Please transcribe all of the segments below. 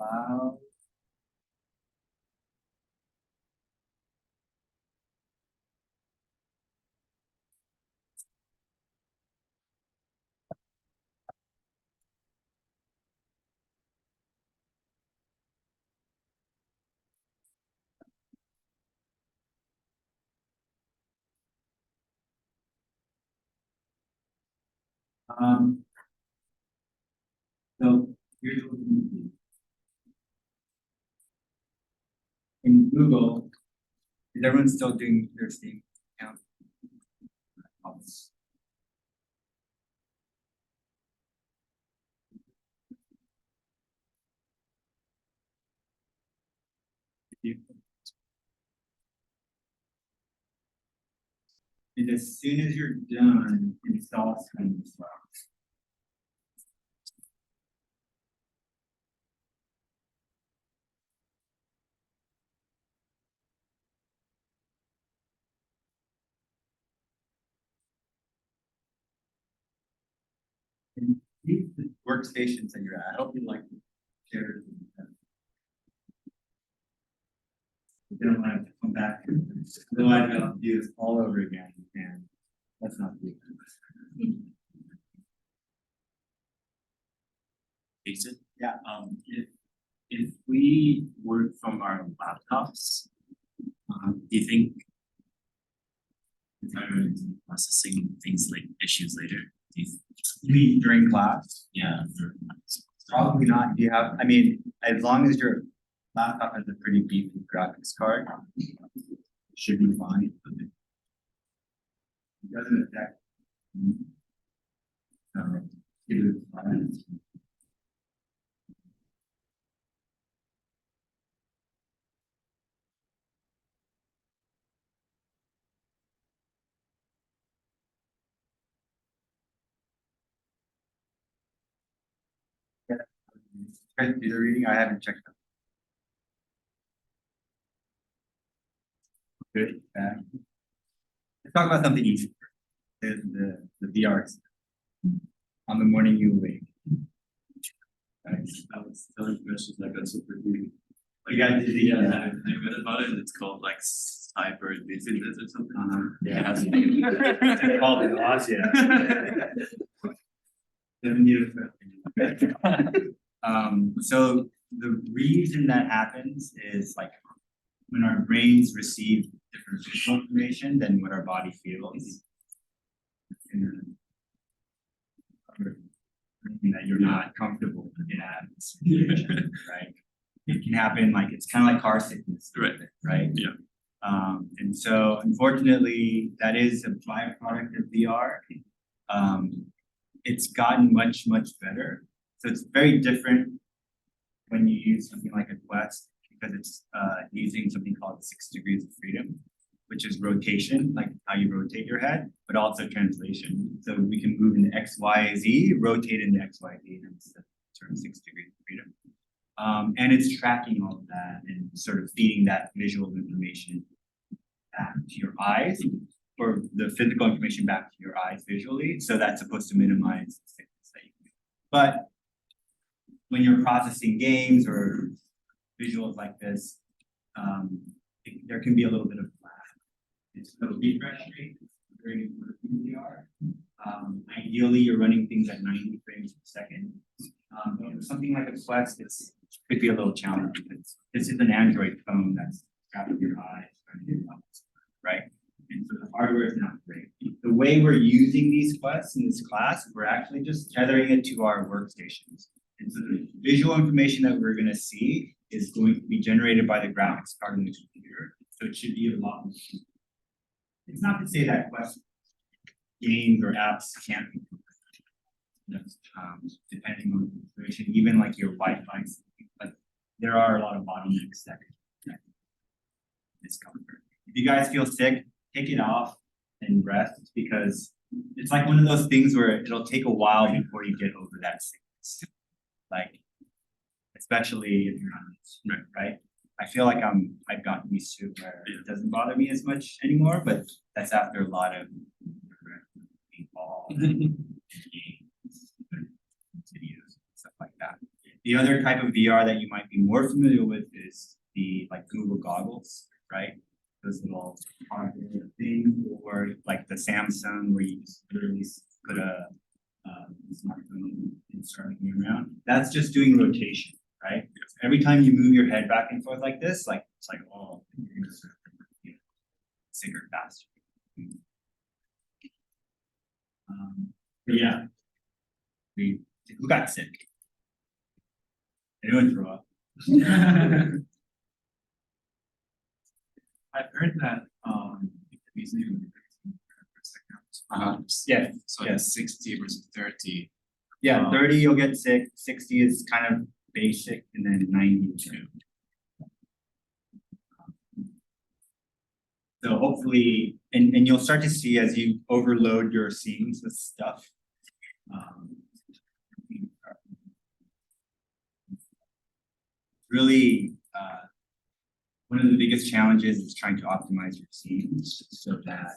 Wow. Um, so here's what we do. In Google, is everyone still doing their Steam account? And as soon as you're done, install Steam as well. And these workstations that you're at, I hope you like share. You don't want to come back. Otherwise, I'll have to do this all over again, and that's not good. Jason? Yeah. If we work from our laptops, do you think processing things like issues later? Do You mean during class? yeah. Probably not. Do you have, I mean, as long as your laptop has a pretty beefy graphics card, it should be fine. It doesn't affect. It is fine. Guys do the reading? I haven't checked them. Good. Let's talk about something easy. The VR on the morning you awake. I was telling questions like that's super cool. You got dizzy? Yeah, I read about it. And it's called like cyber dizziness or something. Yeah. It's called nausea. So the reason that happens is like when our brains receive different visual information than what our body feels. That you're not comfortable in that, right? It can happen like it's kind of like car sickness, right? Yeah. And so unfortunately, that is a byproduct of VR. It's gotten much better. So it's very different when you use something like a Quest because it's using something called 6 degrees of freedom, which is rotation, like how you rotate your head, but also translation. So we can move into X, Y, Z, rotate into X, Y, Z, and it's the term 6 degrees of freedom. And it's tracking all of that and sort of feeding that visual information back to your eyes, or the physical information back to your eyes visually. So that's supposed to minimize the sickness that you do. But when you're processing games or visuals like this, there can be a little bit of lag. It's a refresh rate very important in VR. Ideally, you're running things at 90 frames per second. Something like a Quest, it could be a little challenging because this is an Android phone that's grabbing your eyes, right? And so the hardware is not great. The way we're using these Quests in this class, we're actually just tethering it to our workstations. And so the visual information that we're going to see is going to be generated by the graphics card in the computer. So it should be a lot more. It's not to say that Quest games or apps can't be depending on the situation, even like your Wi-Fi, like there are a lot of bottlenecks that can discomfort. If you guys feel sick, take it off and rest because it's like one of those things where it'll take a while before you get over that sickness. Like, especially if you're not right? I feel like I've gotten used to it where it doesn't bother me as much anymore, but that's after a lot of videos, stuff like that. The other type of VR that you might be more familiar with is the like Google goggles, right? Those little hardware thing, or like the Samsung where you just literally put a smartphone and start moving around. That's just doing rotation, right? Every time you move your head back and forth like this, like it's like, oh, you're gonna sort of, you know, sicker faster. But yeah, who got sick? Anyone throw up? I've heard that reason Yeah, so yeah. it's 60 versus 30. Yeah, 30 you'll get sick, 60 is kind of basic, and then 90 too. So hopefully, and you'll start to see as you overload your scenes with stuff. Really, one of the biggest challenges is trying to optimize your scenes so that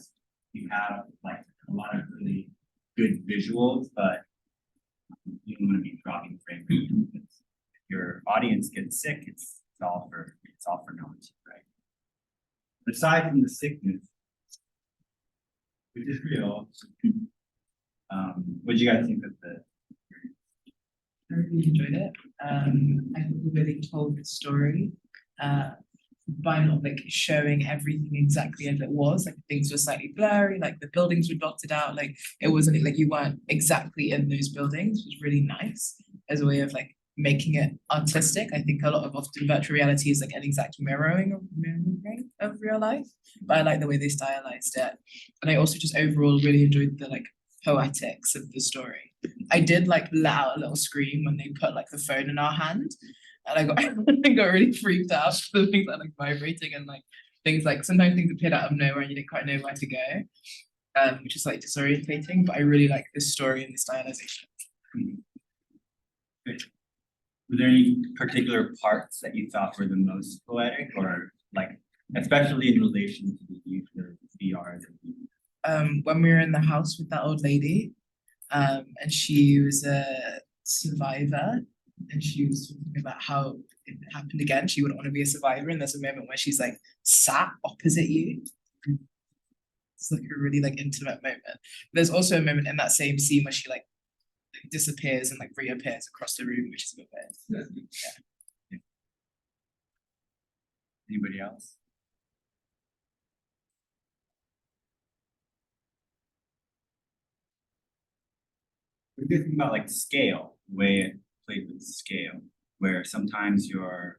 you have like a lot of really good visuals, but you don't want to be dropping frame rate. If your audience gets sick, it's all for naught, right? Aside from the sickness, which is real, what do you guys think of the? I really enjoyed it. I think we really told the story by not like showing everything exactly as it was. Like things were slightly blurry, like the buildings were dotted out. Like it wasn't like you weren't exactly in those buildings. It was really nice as a way of like making it artistic. I think a lot of often virtual reality is like an exact mirroring of real life, but I like the way they stylized it. And I also just overall really enjoyed the like poetics of the story. I did like let out a little scream when they put like the phone in our hand, and I got I got really freaked out. The things are like vibrating and like things like sometimes things appeared out of nowhere and you didn't quite know where to go, which is like disorientating. But I really like the story and the stylization. Good. Were there any particular parts that you thought were the most poetic, or like especially in relation to the use of VR? When we were in the house with that old lady, and she was a survivor, and she was talking about how if it happened again, she wouldn't want to be a survivor. And there's a moment where she's like sat opposite you. It's like a really like intimate moment. There's also a moment in that same scene where she like disappears and like reappears across the room, which is a bit weird. Yeah. Anybody else? We're thinking about like scale, the way it played with scale, where sometimes you're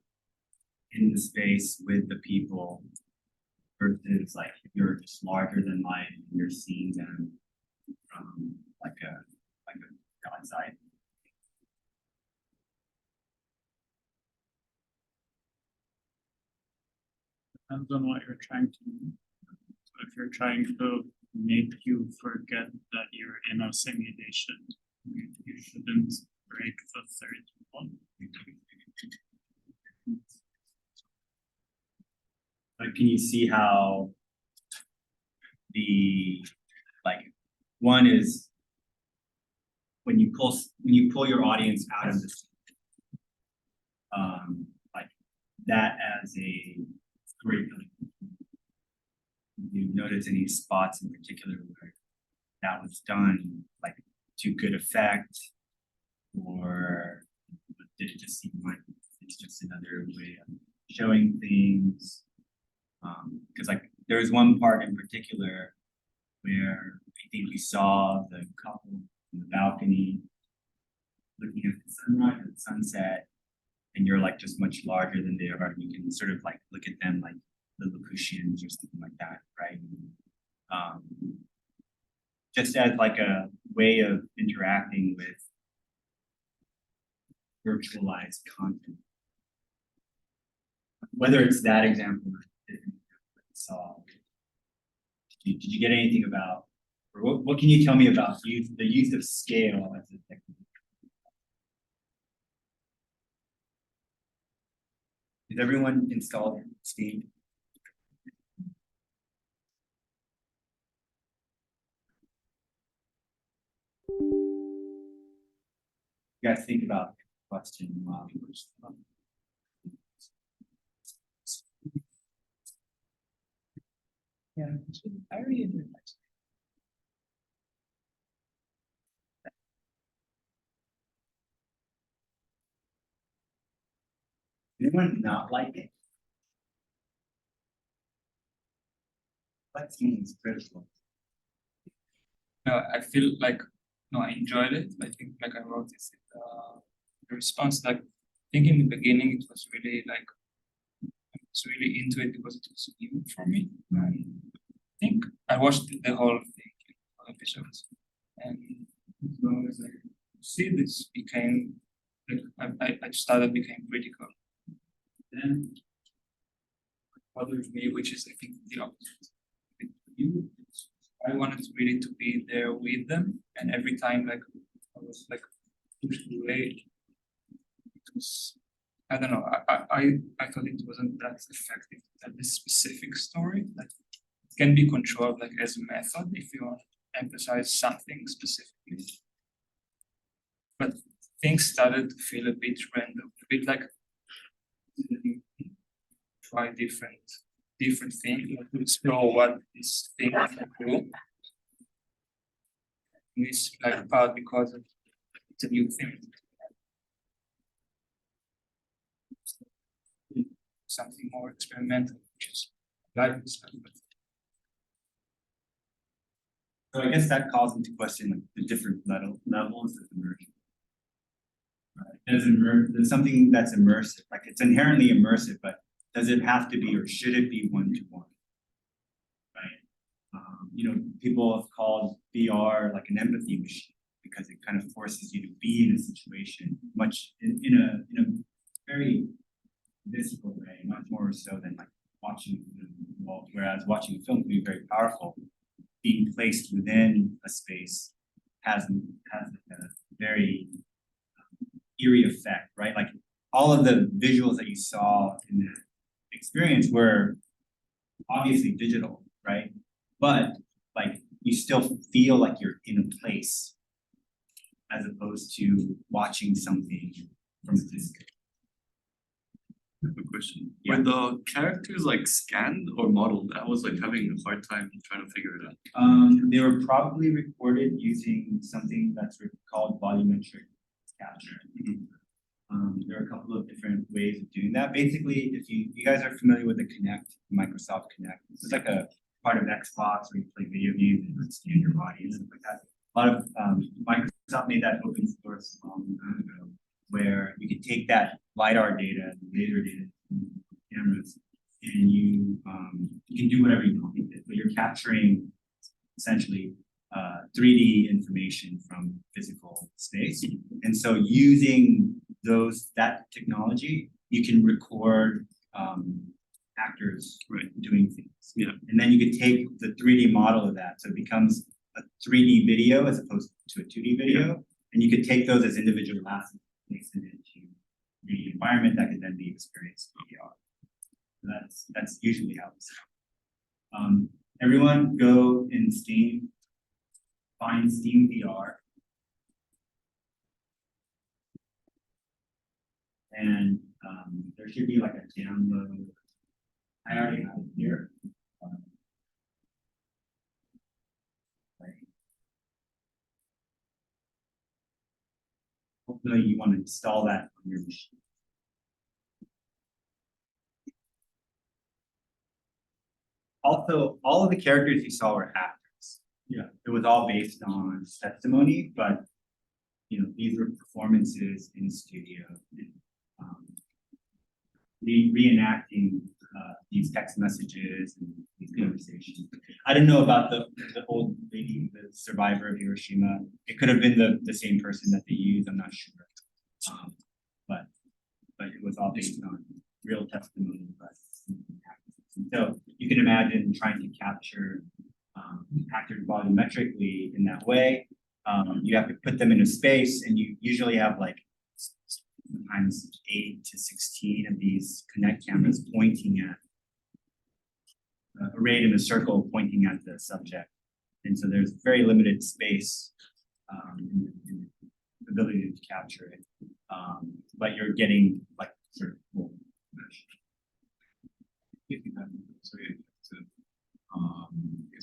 in the space with the people versus like you're just larger than life and you're seeing them from like a outside. Depends on what you're trying to do. So if you're trying to make you forget that you're in a simulation, you shouldn't break the third wall. But can you see how the like one is when you pull your audience out of this like that as a storytelling. You notice any spots in particular where that was done like to good effect, or did it just seem like it's just another way of showing things? Because like there was one part in particular where I think we saw the couple in the balcony looking at the sunrise and sunset, and you're like just much larger than they are. You can sort of like look at them like the Lilliputians or something like that, right? Just as like a way of interacting with virtualized content. Whether it's that example or different example that we saw. Did you get anything about, or what can you tell me about the use of scale as a technique? Is everyone installed Steam? You guys think about question while we were. Yeah, I really enjoyed that. Anyone not like it? What seems critical? No, I feel like, no, I enjoyed it. I think like I wrote this in the response, like, I think in the beginning it was really like, I was really into it because it was new for me. And I think I watched the whole thing, all episodes. And as long as I see this became, like, I started became critical. Then what bothers me, which is I think the opposite. With you, I wanted really to be there with them, and every time like I was like pushed away, it was, I don't know. I thought it wasn't that effective at this specific story. Like it can be controlled like as a method if you want to emphasize something specifically. But things started to feel a bit random, a bit like try different things, like to explore what this thing can do. This like part because it's a new thing. Something more experimental, which is like this. So I guess that calls into question like the different levels of immersion. Right? There's something that's immersive, like it's inherently immersive, but does it have to be or should it be one-to-one? Right? You know, people have called VR like an empathy machine because it kind of forces you to be in a situation much in a very visceral way, much more so than like watching a film. Well, whereas watching a film can be very powerful, being placed within a space has like a very eerie effect, right? Like all of the visuals that you saw in that experience were obviously digital, right? But like you still feel like you're in a place as opposed to watching something from a distance. I have a question. Yeah. Were the characters like scanned or modeled? I was like having a hard time trying to figure it out. They were probably recorded using something that's called volumetric capture. There are a couple of different ways of doing that. Basically, if you guys are familiar with the Kinect, Microsoft Kinect, it's like a part of Xbox where you play video games and scan your body and stuff like that. A lot of Microsoft made that open source a long time ago, where you could take that LiDAR data, laser data from cameras, and you can do whatever you want with it, but you're capturing essentially 3D information from physical space. And so using that technology, you can record actors doing things. Yeah. And then you could take the 3D model of that. So it becomes a 3D video as opposed to a 2D video. And you could take those as individual assets and place them into the environment that could then be experienced in VR. So that's usually how it's done. Everyone go in Steam, find Steam VR. And there should be like a download. I already have it here. Hopefully you want to install that on your machine. Also, all of the characters you saw were actors. Yeah. It was all based on testimony, but you know, these were performances in studio, reenacting these text messages and these conversations. I didn't know about the old lady, the survivor of Hiroshima. It could have been the same person that they used. I'm not sure, but it was all based on real testimony. So you can imagine trying to capture actors volumetrically in that way. You have to put them in a space, and you usually have like sometimes 8 to 16 of these Kinect cameras pointing at arrayed in a circle pointing at the subject. And so there's very limited space in ability to capture it. But you're getting like sort of full mesh. So it's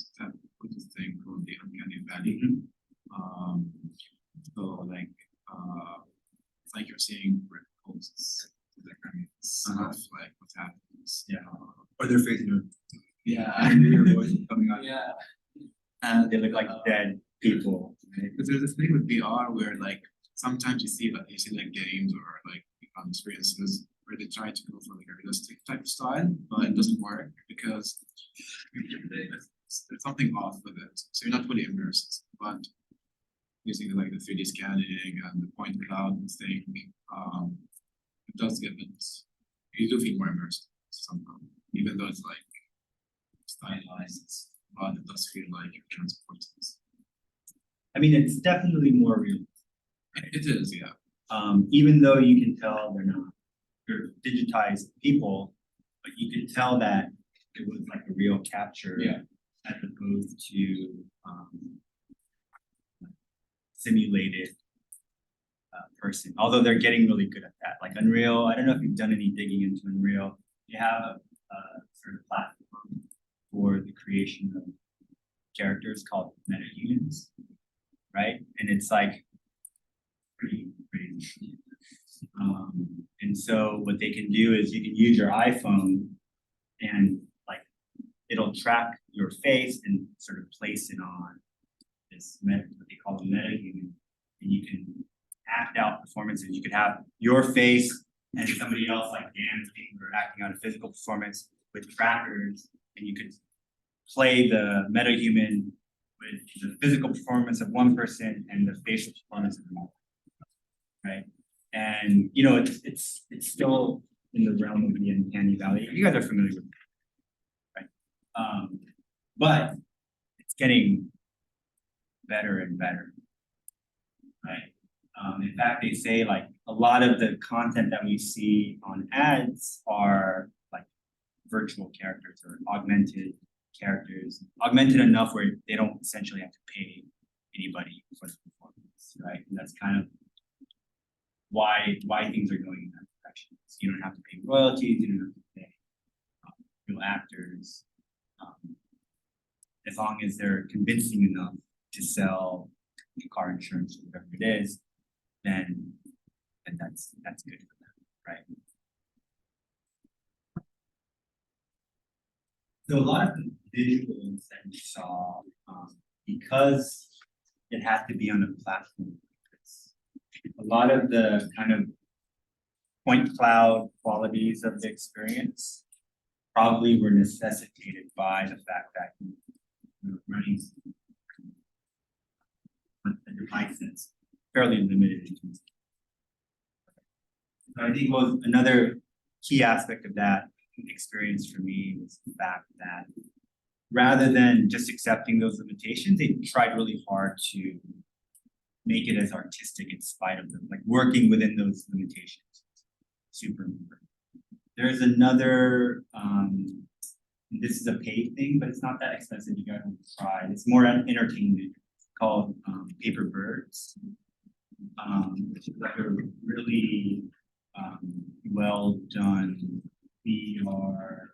it's that this thing called the uncanny valley. So like it's like you're seeing red posts, like I mean stuff like what happens. Yeah. Or they're facing you. Yeah. And your voice is coming out. Yeah. And they look like dead people. Right? But there's this thing with VR where like sometimes you see like games or like experiences where they try to go for like a realistic type of style, but it doesn't work because there's something off with it. So you're not fully immersed. But using like the 3D scanning and the point cloud thing, it does give it, you do feel more immersed somehow, even though it's like stylized, but it does feel like you're transported. I mean, it's definitely more real. It is, yeah. Even though you can tell they're digitized people, but you can tell that it was like a real capture. Yeah. As opposed to simulated person. Although they're getting really good at that. Like Unreal, I don't know if you've done any digging into Unreal. You have a sort of platform for the creation of characters called metahumans, right? And it's like pretty crazy. And so what they can do is you can use your iPhone and like it'll track your face and sort of place it on this what they call a metahuman, and you can act out performances. You could have your face and somebody else like dancing or acting out a physical performance with trackers, and you could play the metahuman with the physical performance of one person and the facial performance of another, right? And you know, it's still in the realm of the uncanny valley. You guys are familiar with it, right? But it's getting better and better, right? In fact, they say like a lot of the content that we see on ads are like virtual characters or augmented characters, augmented enough where they don't essentially have to pay anybody for the performance, right? And that's kind of why things are going in that direction. So you don't have to pay royalties, you don't have to pay real actors, as long as they're convincing enough to sell car insurance or whatever it is, then that's good for them, right? So a lot of the visuals that you saw, because it had to be on a platform like this, a lot of the kind of point cloud qualities of the experience probably were necessitated by the fact that you're running the device that's fairly limited. So I think was another key aspect of that experience for me was the fact that rather than just accepting those limitations, they tried really hard to make it as artistic in spite of them, like working within those limitations. Super important. There's another, this is a paid thing, but it's not that expensive. You guys will try. It's more entertainment, called Paper Birds, which is like a really well done VR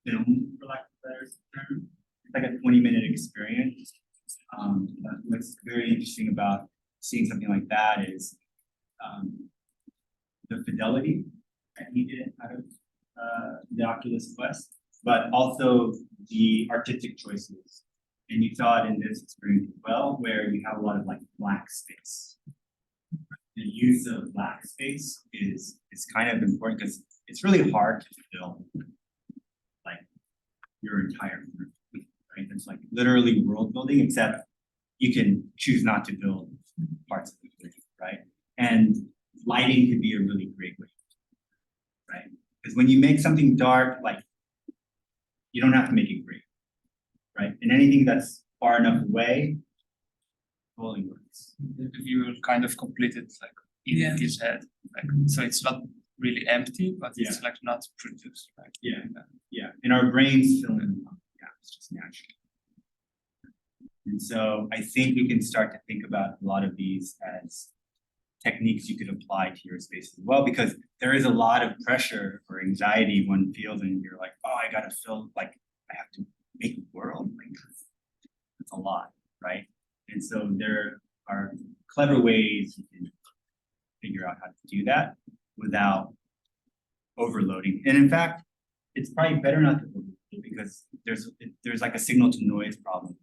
film, for lack of a better term. It's like a 20-minute experience. What's very interesting about seeing something like that is the fidelity that you get out of the Oculus Quest, but also the artistic choices. And you saw it in this experience as well, where you have a lot of like black space. The use of black space is kind of important because it's really hard to fill like your entire room, right? It's like literally world building, except you can choose not to build parts of the building, right? And lighting could be a really great way, right? Because when you make something dark, like you don't have to make it great, right? And anything that's far enough away totally works. You will kind of complete it like in his head, like so it's not really empty, but it's like not produced, right? Yeah, and our brains fill in, yeah, it's just natural. And so I think we can start to think about a lot of these as techniques you could apply to your space as well, because there is a lot of pressure or anxiety one feels, and you're like, oh, I gotta feel like I have to make a world, like that's a lot, right? And so there are clever ways you can figure out how to do that without overloading. And in fact, it's probably better not to overload because there's like a signal to noise problem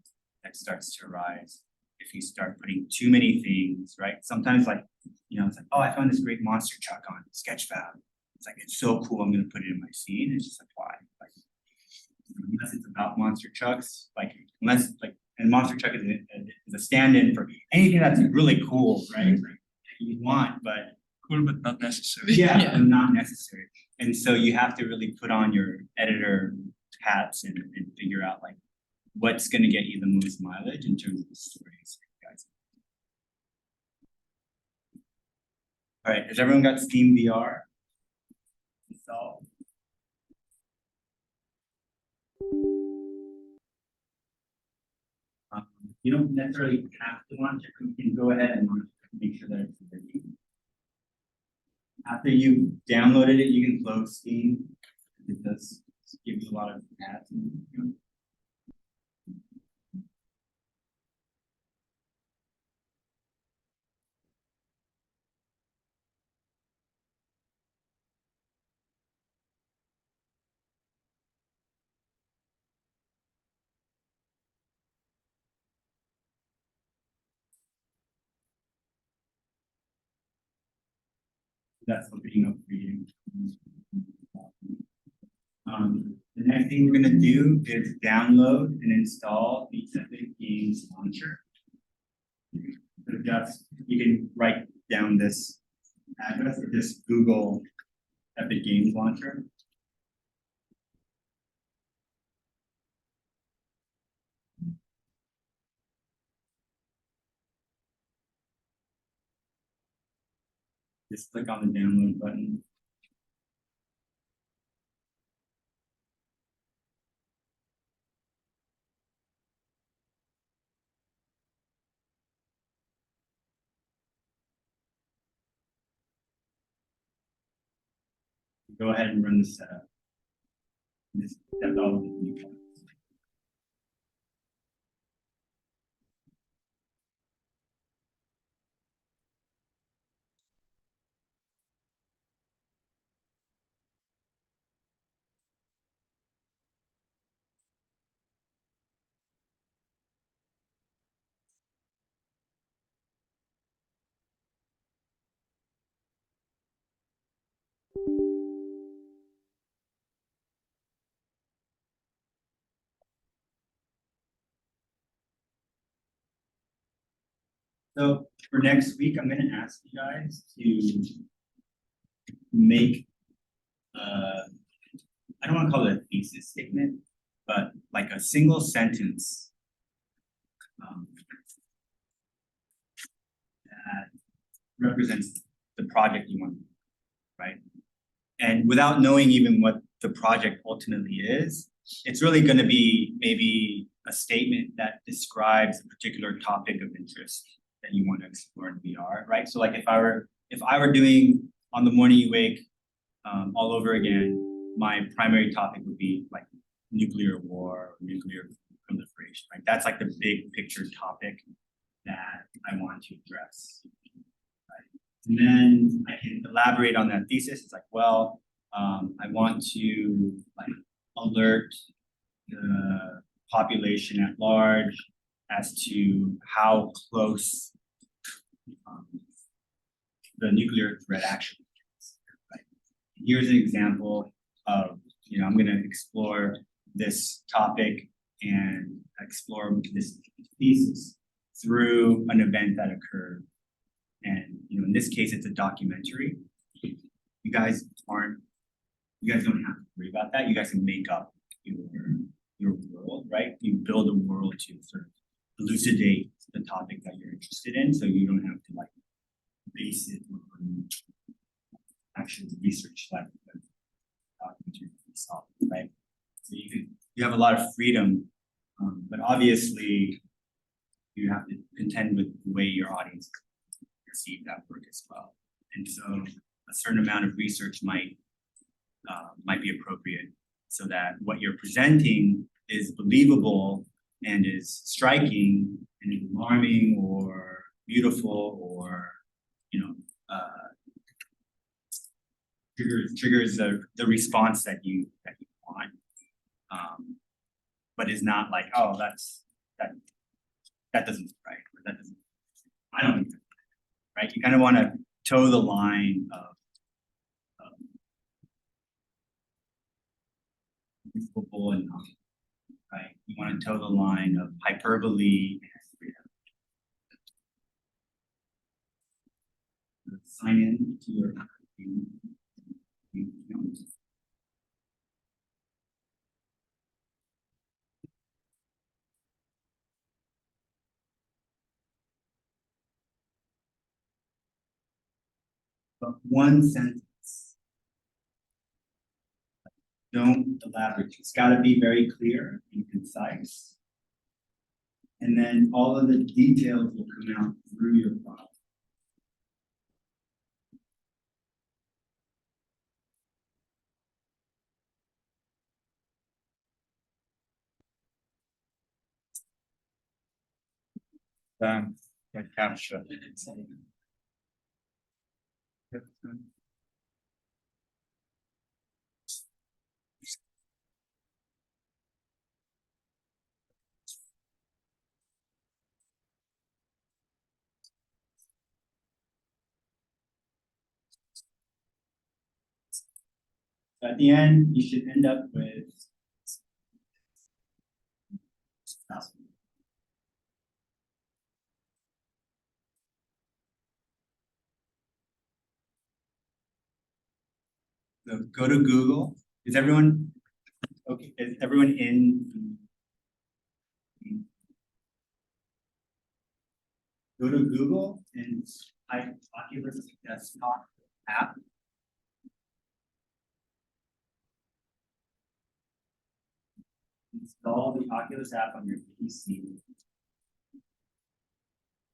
that starts to arise if you start putting too many things, right? Sometimes like, it's like, oh, I found this great monster truck on Sketchfab. It's like, it's so cool, I'm gonna put it in my scene. It's just like, why? Like, unless it's about monster trucks, like, and monster truck is a stand-in for anything that's really cool, right? Like, you want, but Cool, but not necessary. yeah, and not necessary. And so you have to really put on your editor hats and figure out like what's gonna get you the most mileage in terms of the stories, guys. All right, has everyone got Steam VR installed? You don't necessarily have to launch it, you can go ahead and make sure that it's ready. After you downloaded it, you can close Steam. It does give you a lot of ads. That's opening up for you. The next thing we're gonna do is download and install the Epic Games Launcher. So just, you can write down this address or just Google Epic Games Launcher. Just click on the download button. Go ahead and run the setup. Just that's all we need. So for next week, I'm gonna ask you guys to make I don't wanna call it a thesis statement, but like a single sentence that represents the project you want, right? And without knowing even what the project ultimately is, it's really gonna be maybe a statement that describes a particular topic of interest that you want to explore in VR, right? So like if I were doing On the Morning You Wake all over again, my primary topic would be like nuclear war or nuclear proliferation, right? That's like the big picture topic that I want to address. And then I can elaborate on that thesis. It's like, well, I want to like alert the population at large as to how close the nuclear threat actually is. Right? Here's an example of, I'm going to explore this topic and explore this thesis through an event that occurred. And in this case, it's a documentary. You guys don't have to worry about that. You guys can make up your world, right? You build a world to sort of elucidate the topic that you're interested in, so you don't have to like base it on actual research like the documentary itself, right? So you have a lot of freedom, but obviously you have to contend with the way your audience perceive that work as well. And so a certain amount of research might be appropriate so that what you're presenting is believable and is striking and alarming or beautiful or, triggers the response that you want. But is not like, oh, that doesn't right, or that doesn't, I don't think, right? You kind of want to toe the line of believable and not, right? You want to toe the line of hyperbole and freedom. Sign in to your but one sentence. Don't elaborate. It's got to be very clear and concise. And then all of the details will come out through your product. Capture. So at the end, you should end up with so go to Google. Is everyone okay? Is everyone in? Go to Google and type Oculus desktop app. Install the Oculus app on your PC.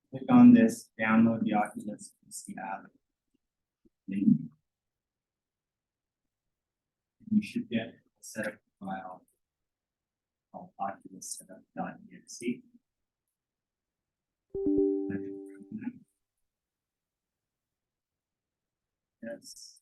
Click on this, download the Oculus PC app link. You should get a setup file called Oculus setup.exe. Yes.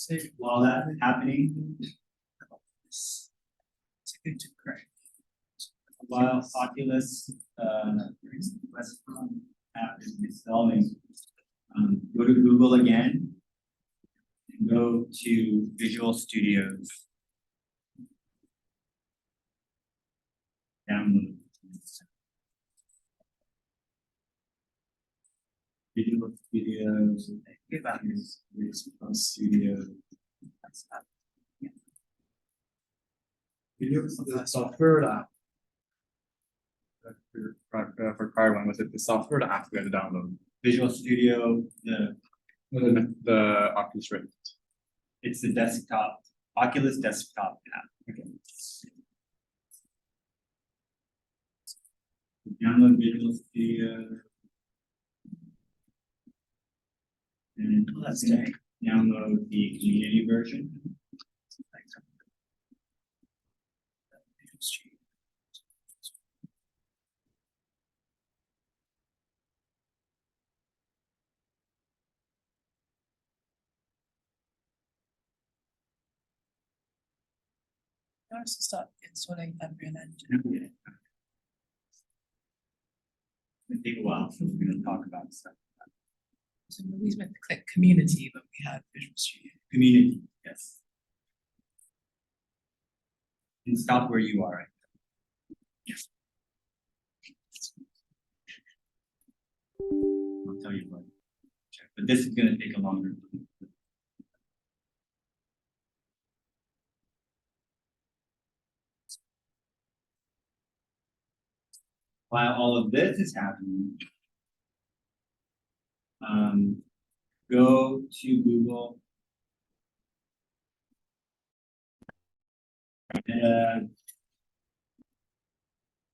So while that's happening, while Oculus app is installing, go to Google again and go to Visual Studios. Download. Visual Studios. Visual Studio. The software app. For card one, was it the software or the app we had to download? Visual Studio, The Oculus Rift. it's the desktop, Oculus desktop app. Okay. Download Visual Studio. And Let's do it. download the community version. Let's start installing Embryon Engine. It'll take a while, so we're gonna talk about stuff. So we always meant to click community, but we had Visual Studio. Community, yes. And stop where you are. I'll tell you what. But this is gonna take a longer. While all of this is happening, go to Google.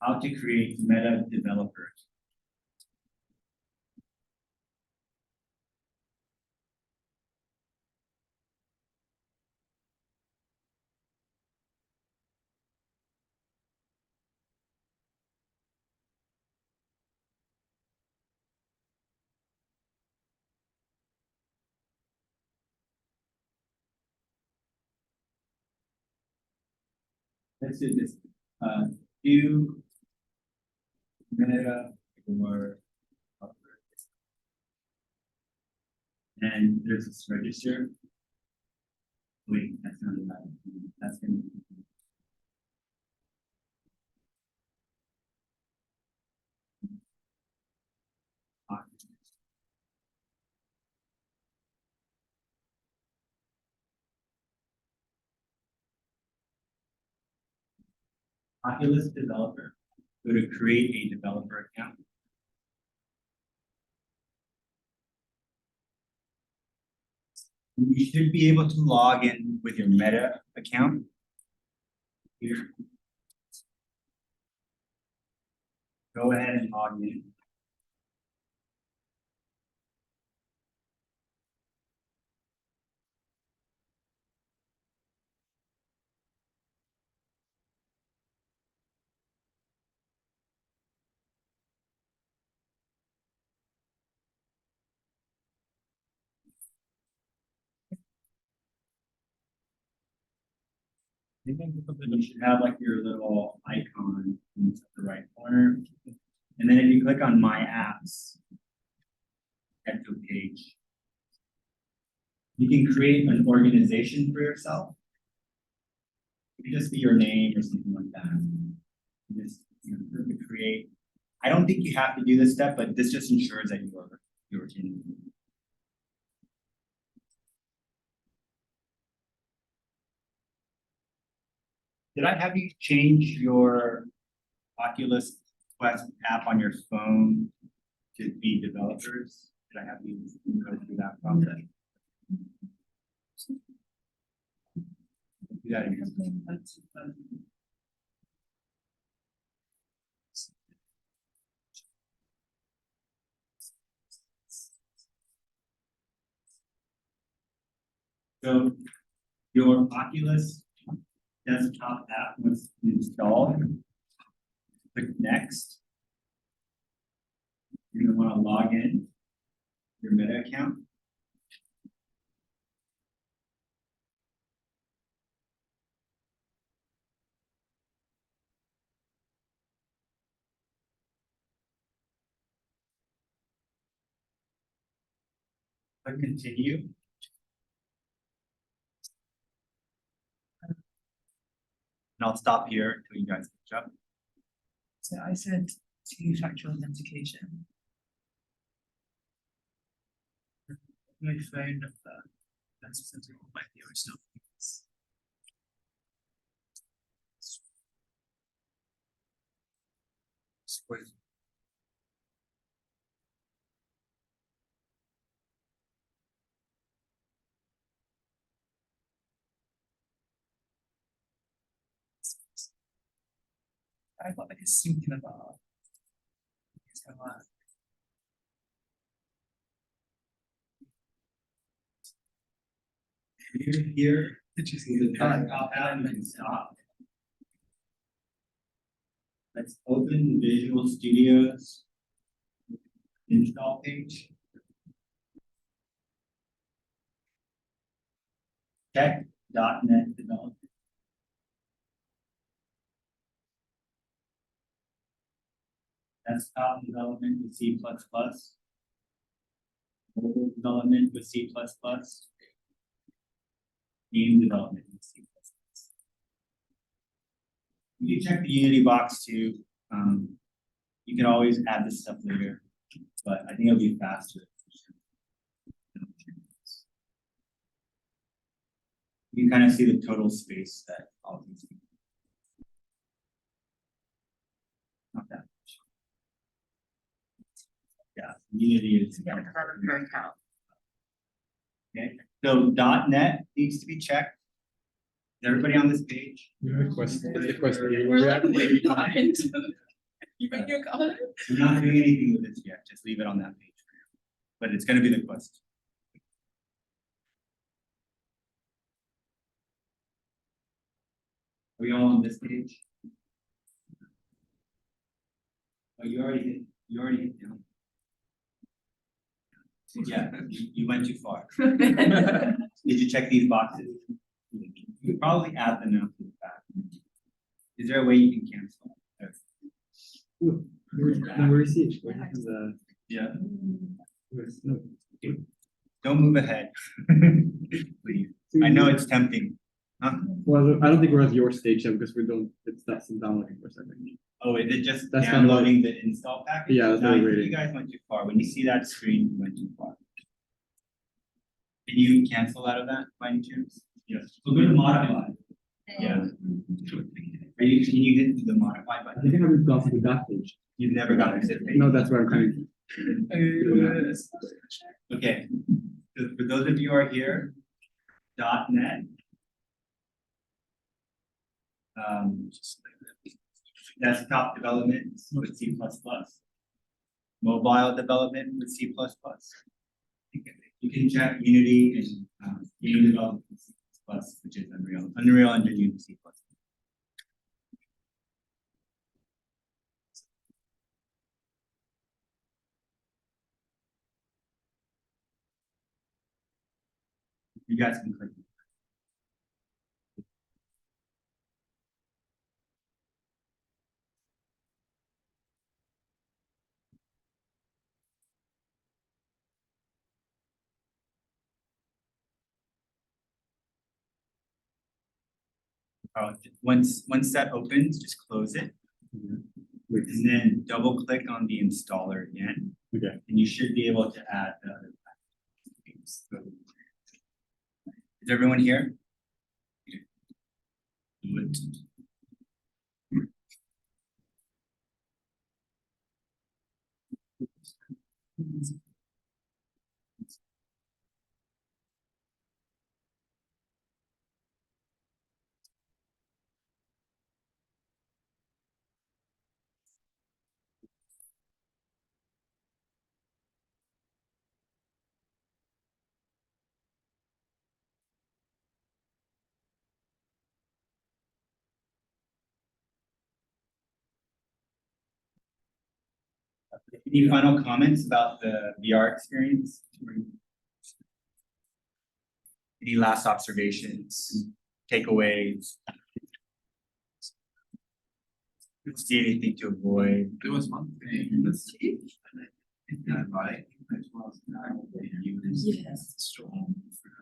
How to create meta developers. Let's do this. Do meta or and there's this register. Wait, that's not allowed. That's gonna. Oculus developer. Go to create a developer account. You should be able to log in with your Meta account. Here. Go ahead and log in. You should have like your little icon in the right corner. And then if you click on My Apps, get to a page. You can create an organization for yourself. It could just be your name or something like that. You just click create. I don't think you have to do this step, but this just ensures that you're in. Did I have you change your Oculus Quest app on your phone to be developers? Did I have you go through that process? Do that again. So your Oculus desktop app was installed. Click next. You're gonna want to log in your Meta account. Click continue. And I'll stop here until you guys catch up. So I said two-factor authentication. My phone number. That's something on my theory stuff. I got like a singular bar. So, Here, the desktop app and stop. Let's open Visual Studio's install page. Tech.net development. Desktop development with C++. Mobile development with C++. Game development with C++. You can check the Unity box too. You can always add this stuff later, but I think it'll be faster. You can kind of see the total space that all these. Not that much. Yeah, Unity is. Okay, so .NET needs to be checked. Is everybody on this page? Request, the question. We're like way behind. You make your comment? We're not doing anything with this yet, just leave it on that page. But it's gonna be the question. Are we all on this page? Oh, you already hit down. Yeah, you went too far. Did you check these boxes? You could probably add them after the fact. Is there a way you can cancel? Where is it? Where is the? Yeah. No. Don't move ahead. Please. I know it's tempting. Huh? Well, I don't think we're at your stage yet because we don't, that's downloading for a second. Oh, is it just That's downloading the install package? Yeah, that's No, I think already. you guys went too far. When you see that screen, you went too far. Can you cancel out of that by any chance? Yes. So go to modify. Yeah. Can you hit the modify I button? think I haven't gone to that page. You've never gotten to this page? No, that's where I'm coming. Okay, so for those of you who are here, .NET. Desktop development with C++. Mobile development with C++. You can check Unity and game development with C++, which is Unreal. Unreal Engine uses C++. You guys can click. Once that opens, just close it. And then double click on the installer again. Okay. And you should be able to add the other packages. So, is everyone here? Good. Any final comments about the VR experience? Any last observations, takeaways? See anything to avoid? There was one thing that's that like as well as now they use Yes. strong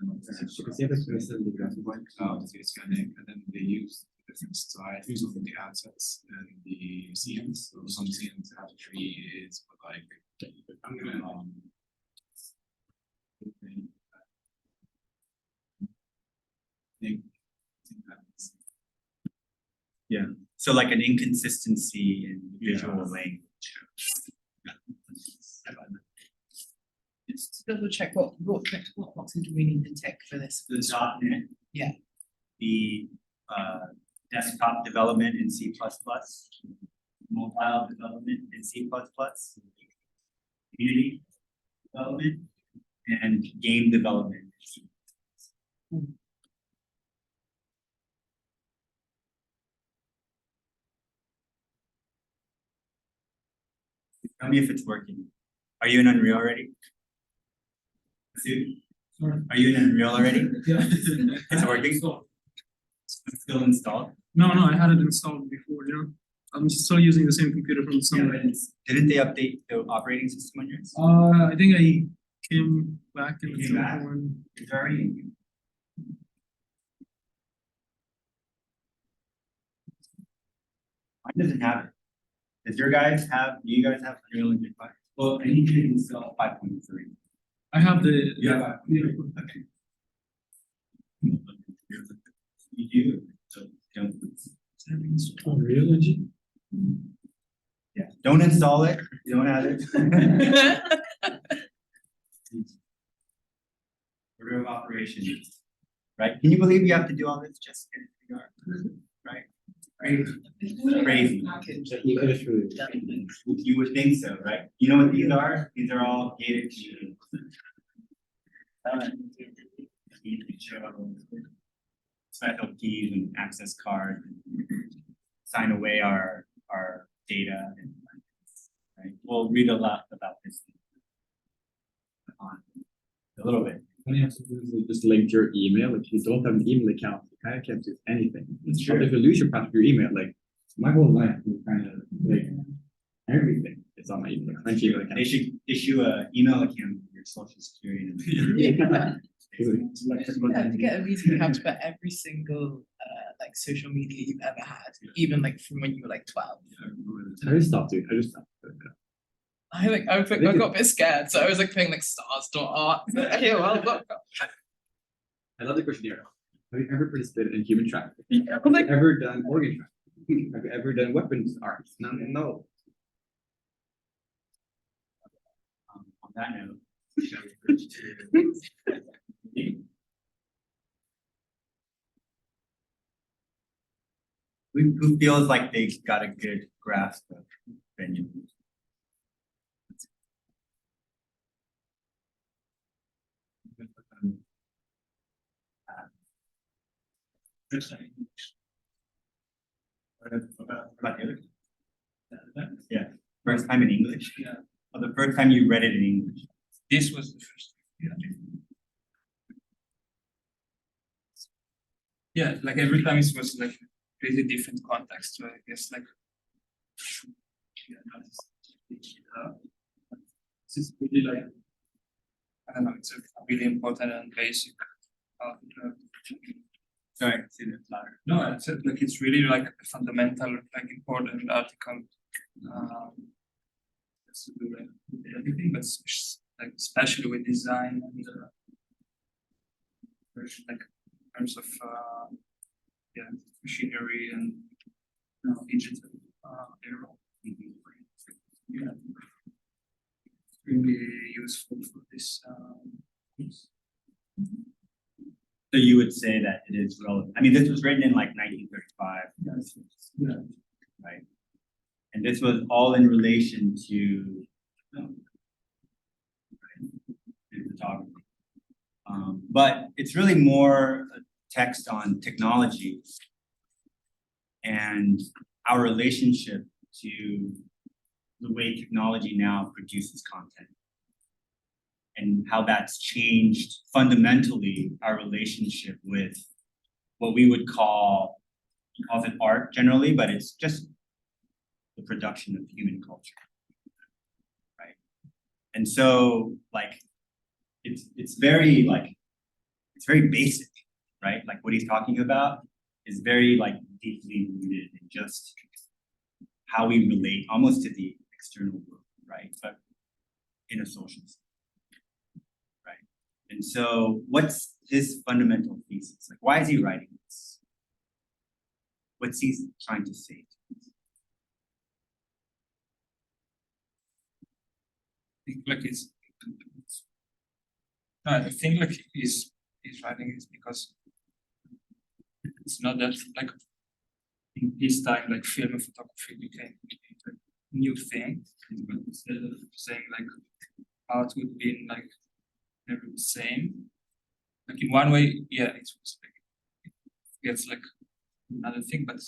You can see that's gonna send you guys. one cloud to scanning and then they use different styles of the assets and the scenes. So some scenes have trees, but like think that's Yeah, so like an inconsistency in visual language. Just to double check what boxes do we need to tick for this? The .NET. Yeah. The desktop development in C++, mobile development in C++, community development, and game development. Tell me if it's working. Are you in Unreal already? Sue? Are you in Unreal already? Yeah. It's working? It's still installed? No, I had it installed before, you know. I'm still using the same computer from the summer. Didn't they update the operating system on yours? I think I came back in the You came back? third one. It's already. Mine doesn't have it. Does your guys have, do you guys have Unreal Engine 5? Well, I need to install 5.3. I have the. Yeah. Okay. You do, so don't. Unreal Engine? Yeah, don't install it, you don't have it. Order of operations, right? Can you believe you have to do all this just in VR, right? Crazy. You would think so, right? You know what these are? These are all gated communities. Special keys and access card, sign away our data and, right? We'll read a lot about this on a little bit. All you have to do is just link your email. If you don't have an email account, you kind of can't do anything. Sure. If you lose your password, your email, like my whole life, you kind of like everything is on my email. My Gmail account. They should issue a email account with your social security. Yeah. You have to get a meeting account for every single like social media you've ever had, even like from when you were like 12. I just stopped doing. I just stopped. I got a bit scared, so I was like putting like stars.art. Okay, well, look. I love the questionnaire. Have you ever participated in human trafficking? Yeah, Have like- you ever done organ trafficking? Have you ever done weapons arts? No, no. On that note, shall we switch to- Who feels like they got a good grasp of venue? About the other? Yeah, first time in English? Yeah. Or the first time you read it in English? This was the first. Yeah, like every time it was like really different context, so I guess like. Yeah, this is really like, I don't know, it's a really important and basic. Sorry, see that louder. No, it's like it's really like a fundamental, like important article. Has to do like with everything, but like especially with design and like in terms of yeah, machinery and digital era. Yeah, really useful for this. So you would say that it is relevant. I mean, this was written in like 1935. Yeah. Right? And this was all in relation to photography. But it's really more a text on technology and our relationship to the way technology now produces content and how that's changed fundamentally our relationship with what we would call, he calls it art generally, but it's just the production of human culture, right? And so like, it's very basic, right? Like what he's talking about is very like deeply rooted in just how we relate almost to the external world, right? But in a social sense, right? And so what's his fundamental thesis? Like, why is he writing this? What's he trying to say? I think like it's no, I think like he's writing is because it's not that like in his time like film and photography became a new thing, but instead of saying like art would be like never the same. Like in one way, yeah, it's like it's like another thing, but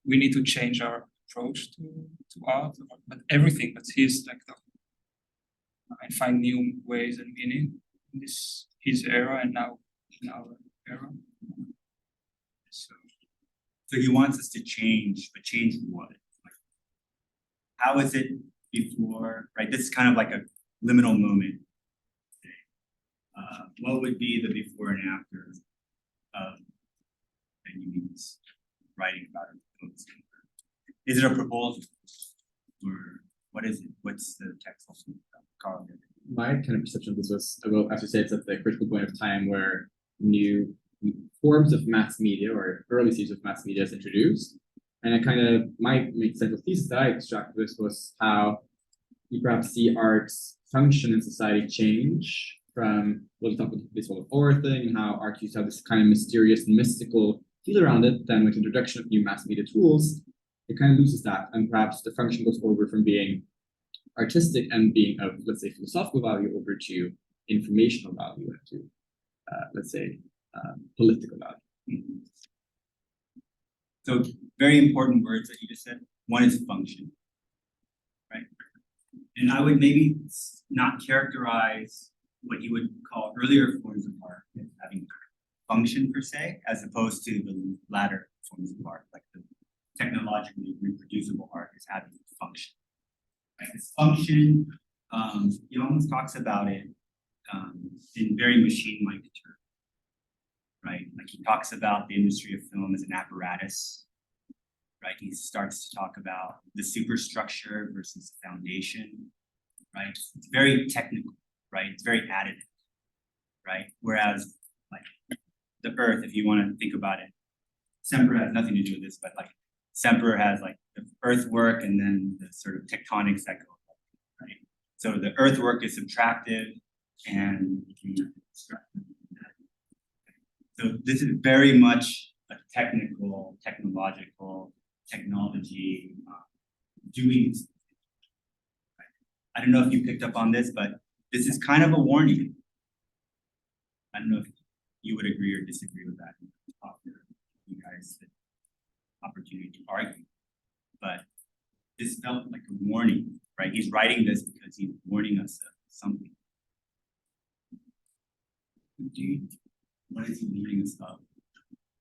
we need to change our approach to art, but everything. But he's like the and find new ways and meaning in this his era and now in our era. So he wants us to change, but change what? Like, how is it before, right? This is kind of like a liminal moment. What would be the before and after of Benjamin's writing about it? is it a proposal? Or what is it? What's the text also? Carl? My kind of perception of this was, well, as you said, it's at the critical point of time where new forms of mass media or early stages of mass media is introduced. And I kind of, my central thesis that I extracted this was how you perhaps see art's function in society change from what we talked about this whole horror thing, and how art used to have this kind of mysterious and mystical feel around it. Then with the introduction of new mass media tools, it kind of loses that, and perhaps the function goes over from being artistic and being of, let's say, philosophical value over to informational value and to, let's say, political value. So very important words that you just said. One is function, right? And I would maybe not characterize what you would call earlier forms of art as having function per se, as opposed to the latter forms of art, like the technologically reproducible art is having function. Right? This function, he almost talks about it in very machine-like terms, right? Like he talks about the industry of film as an apparatus, right? He starts to talk about the superstructure versus the foundation, right? It's very technical, right? It's very additive, right? Whereas like the earth, if you want to think about it, Semper has nothing to do with this, but like Semper has like the earthwork and then the sort of tectonics that go, right? So the earthwork is subtractive and constructive. So this is very much a technical, technological, technology doing. I don't know if you picked up on this, but this is kind of a warning. I don't know if you would agree or disagree with that. You guys had opportunity to argue, but this felt like a warning, right? He's writing this because he's warning us of something. What is he warning us of?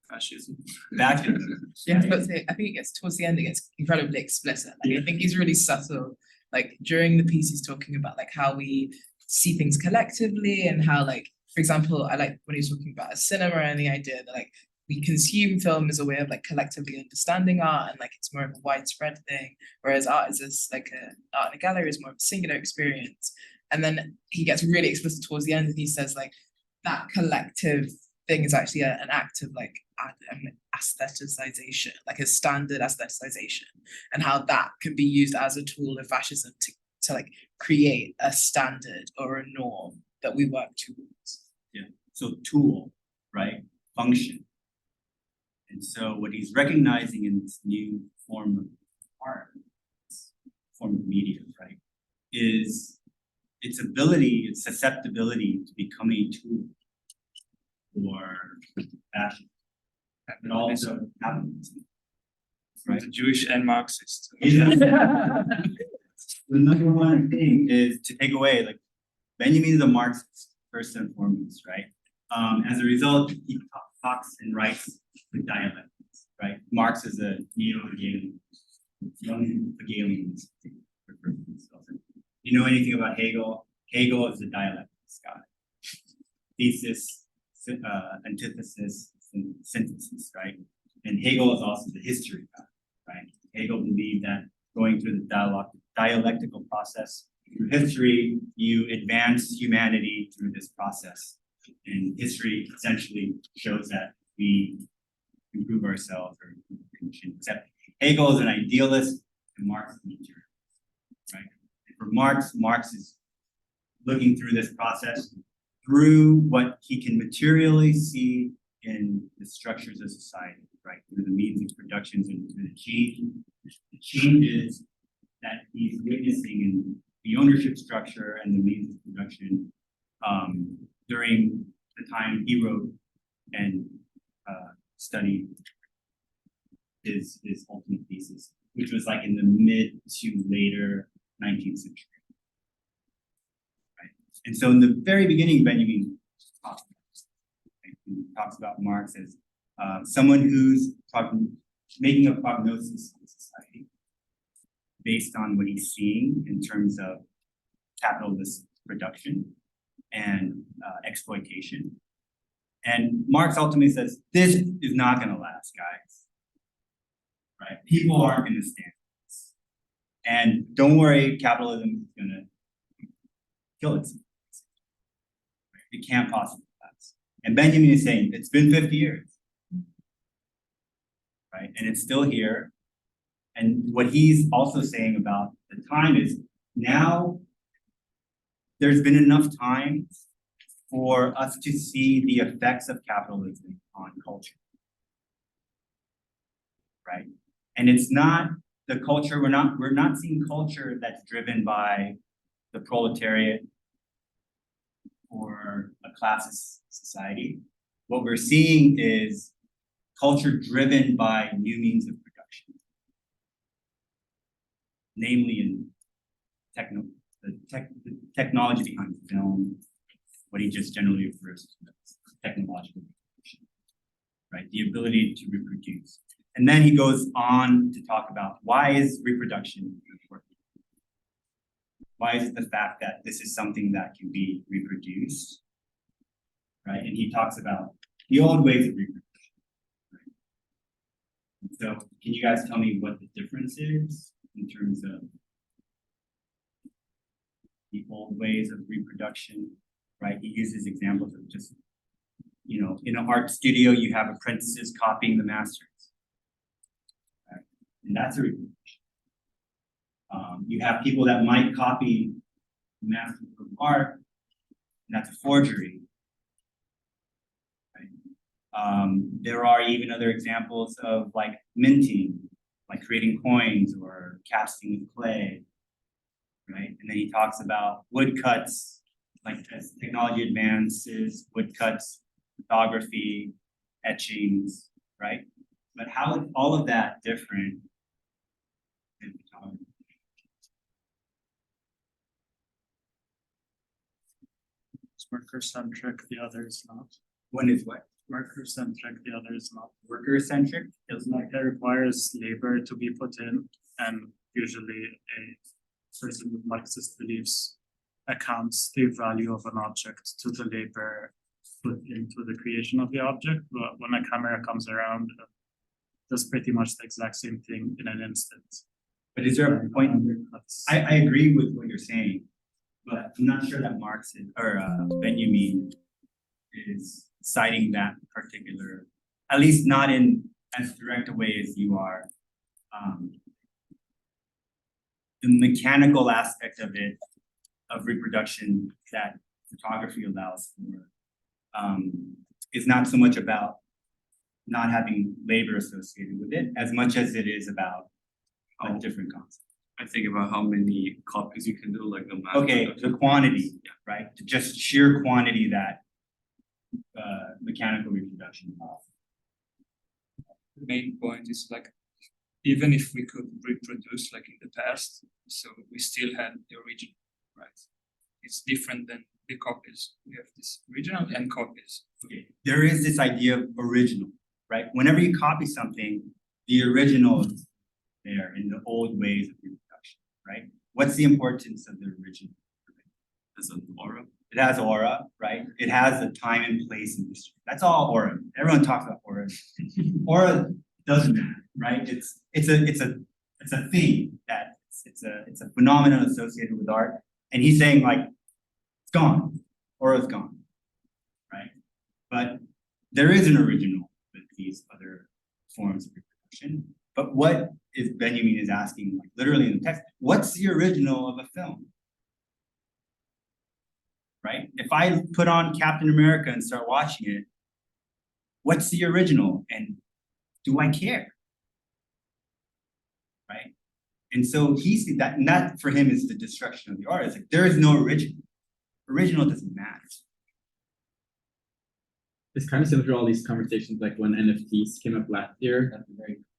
Fascism. Fascism. Yeah, but I think it gets towards the end, it gets incredibly explicit. Like I think he's really subtle. Like during the piece, he's talking about like how we see things collectively and how, like, for example, I like when he's talking about a cinema and the idea that like we consume film as a way of like collectively understanding art, and like it's more of a widespread thing, whereas art is this like art in a gallery is more of a singular experience. And then he gets really explicit towards the end and he says like that collective thing is actually an act of like an aestheticization, like a standard aestheticization, and how that can be used as a tool of fascism to like create a standard or a norm that we work towards. Yeah. So tool, right? Function. And so what he's recognizing in this new form of art, this form of media, right, is its ability, its susceptibility to become a tool for fashion. But also capitalism. Right? The Jewish and Marxist. The number one thing is to take away, like, Benjamin is a Marxist, first and foremost, right? As a result, he talks and writes with dialectics, right? Marx is a neo-Hegelian, young Hegelian. You know anything about Hegel? Hegel is a dialectics guy. Thesis, antithesis, synthesis, right? And Hegel is also the history guy, right? Hegel believed that going through the dialectical process through history, you advance humanity through this process. And history essentially shows that we improve ourselves or improve the condition. Except Hegel is an idealist and Marx is a materialist, right? And for Marx, Marx is looking through this process through what he can materially see in the structures of society, right? Through the means of productions and through the changes that he's witnessing in the ownership structure and the means of production during the time he wrote and studied his ultimate thesis, which was like in the mid to later 19th century. Right? And so in the very beginning, Benjamin talks about Marx as someone who's making a prognosis of society based on what he's seeing in terms of capitalist production and exploitation. And Marx ultimately says, this is not going to last, guys. Right? People aren't going to stand And don't worry, capitalism is gonna kill itself. It can't possibly last. And Benjamin is saying it's been 50 years. Right? And it's still here. And what he's also saying about the time is now there's been enough time for us to see the effects of capitalism on culture. Right? And it's not the culture, we're not seeing culture that's driven by the proletariat or a classist society. What we're seeing is culture driven by new means of production. Namely in the technology behind film, what he just generally refers to as technological reproduction, right? The ability to reproduce. And then he goes on to talk about why is reproduction important? Why is it the fact that this is something that can be reproduced, right? And he talks about the old ways of reproduction, right? And so can you guys tell me what the difference is in terms of the old ways of reproduction, right? He uses examples of just, you know, in an art studio, you have apprentices copying the masters, right? And that's a reproduction. You have people that might copy the masters of art, and that's a forgery, right? There are even other examples of like minting, like creating coins or casting with clay, right? And then he talks about woodcuts, like as technology advances, woodcuts, photography, etchings, right? But how is all of that different than photography? It's worker centric, the other is not. One is what? Worker centric, the other is not. Worker centric? It's like it requires labor to be put in, and usually a person with Marxist beliefs accounts the value of an object to the labor put into the creation of the object. But when a camera comes around, it does pretty much the exact same thing in an instant. But is there a point? I agree with what you're saying, but I'm not sure that Marx is, or Benjamin is citing that particular, at least not in as direct a way as you are. The mechanical aspect of it, of reproduction that photography allows for, is not so much about not having labor associated with it, as much as it is about a different concept. I think about how many copies you can do, like the math. Okay, the quantity, right? Just sheer quantity that mechanical reproduction allows. The main point is like, even if we could reproduce like in the past, so we still had the original, right? It's different than the copies. We have this original and copies. Okay, there is this idea of original, right? Whenever you copy something, the original is there in the old ways of reproduction, right? What's the importance of the original? As an aura. It has aura, right? It has a time and place in history. That's all aura. Everyone talks about aura. Aura doesn't matter, right? It's a thing that it's a phenomenon associated with art. And he's saying like, it's gone. Aura's gone, right? But there is an original with these other forms of reproduction. But what is Benjamin is asking, like literally in the text, what's the original of a film? Right? If I put on Captain America and start watching it, what's the original? And do I care? Right? And so he sees that, and that for him is the destruction of the art. It's like there is no original. Original doesn't matter. It's kind of similar to all these conversations, like when NFTs came up last year,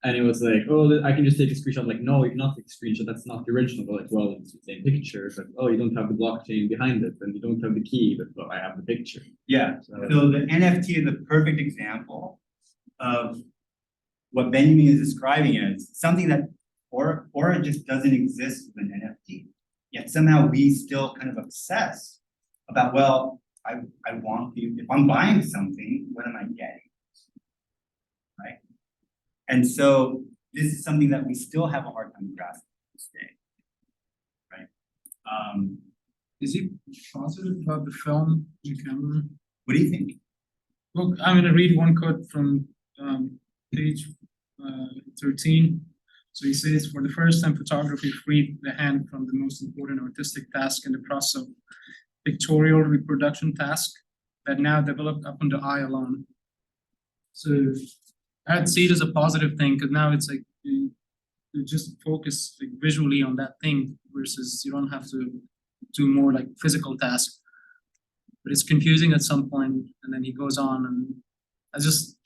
and it was like, oh, I can just take a screenshot. Like, no, you cannot take a screenshot. That's not the original. But like, well, it's the same picture. It's like, oh, you don't have the blockchain behind it, and you don't have the key, but well, I have the picture. Yeah. So the NFT is a perfect example of what Benjamin is describing as something that Aura just doesn't exist with an NFT. Yet somehow we still kind of obsess about, well, I want you, if I'm buying something, what am I getting? Right? And so this is something that we still have a hard time grasping this day. Is he positive about the film in camera? What do you think? Look, I'm gonna read one quote from page 13. So he says, "For the first time, photography freed the hand from the most important artistic task in the process of pictorial reproduction task that now developed upon the eye alone." So I'd see it as a positive thing, because now it's like you just focus like visually on that thing versus you don't have to do more like physical tasks. But it's confusing at some point, and then he goes on, and I just,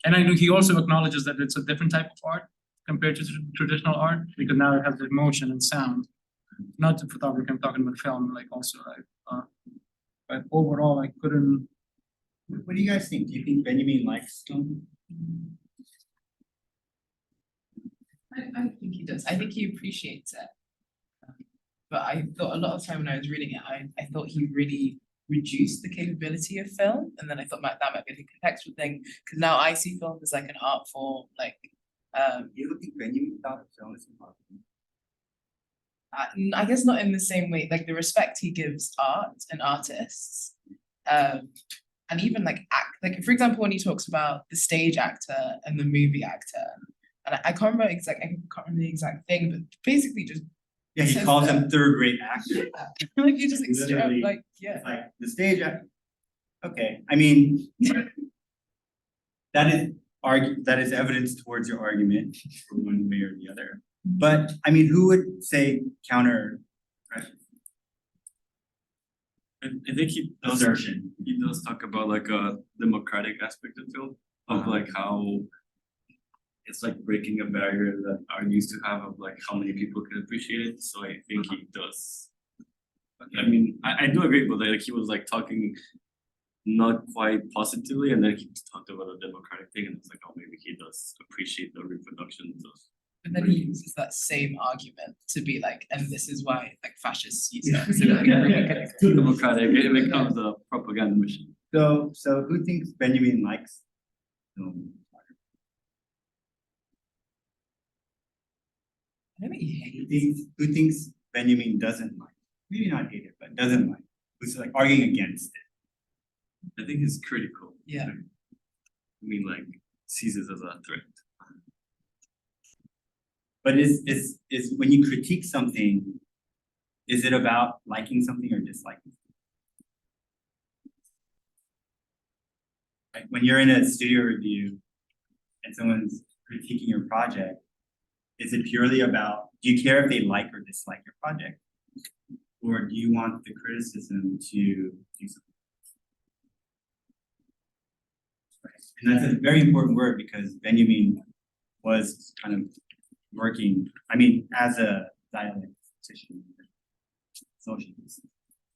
and I know he also acknowledges that it's a different type of art compared to traditional art, because now it has the motion and sound. Not the photography, I'm talking about film, like also like, but overall, I couldn't. What do you guys think? Do you think Benjamin likes film? I think he does. I think he appreciates it. But I thought a lot of time when I was reading it, I thought he really reduced the capability of film, and then I thought that might be the contextual thing, because now I see film as like an art form, like You don't think Benjamin thought of film as important? I guess not in the same way, like the respect he gives art and artists, and even like like for example when he talks about the stage actor and the movie actor, and I can't remember the exact thing, but basically just Yeah, he says calls that- him third-rate actor. like you just extra Literally, like yeah. It's like the stage act. Okay, I mean, that is evidence towards your argument for one way or the other. But I mean, who would say counter pressure? I think Assertion. he does talk about like a democratic aspect of film, of like how it's like breaking a barrier that art used to have of like how many people can appreciate it. So I think he does. I mean, I do agree, but like he was like talking not quite positively, and then he talked about a democratic thing, and it's like, oh, maybe he does appreciate the reproductions of. And then he uses that same argument to be like, and this is why like fascists use it. So like, Too democratic, it becomes a propaganda machine. So who thinks Benjamin likes film? I don't think he hates. Who thinks Benjamin doesn't like? Maybe not hate it, but doesn't like. Who's like arguing against it? I think it's critical. Yeah. I mean, like, sees it as a threat. But is when you critique something, is it about liking something or disliking? Like when you're in a studio review and someone's critiquing your project, is it purely about, do you care if they like or dislike your project? Or do you want the criticism to do something? Right. And that's a very important word, because Benjamin was kind of working, I mean, as a dialectician, socialist,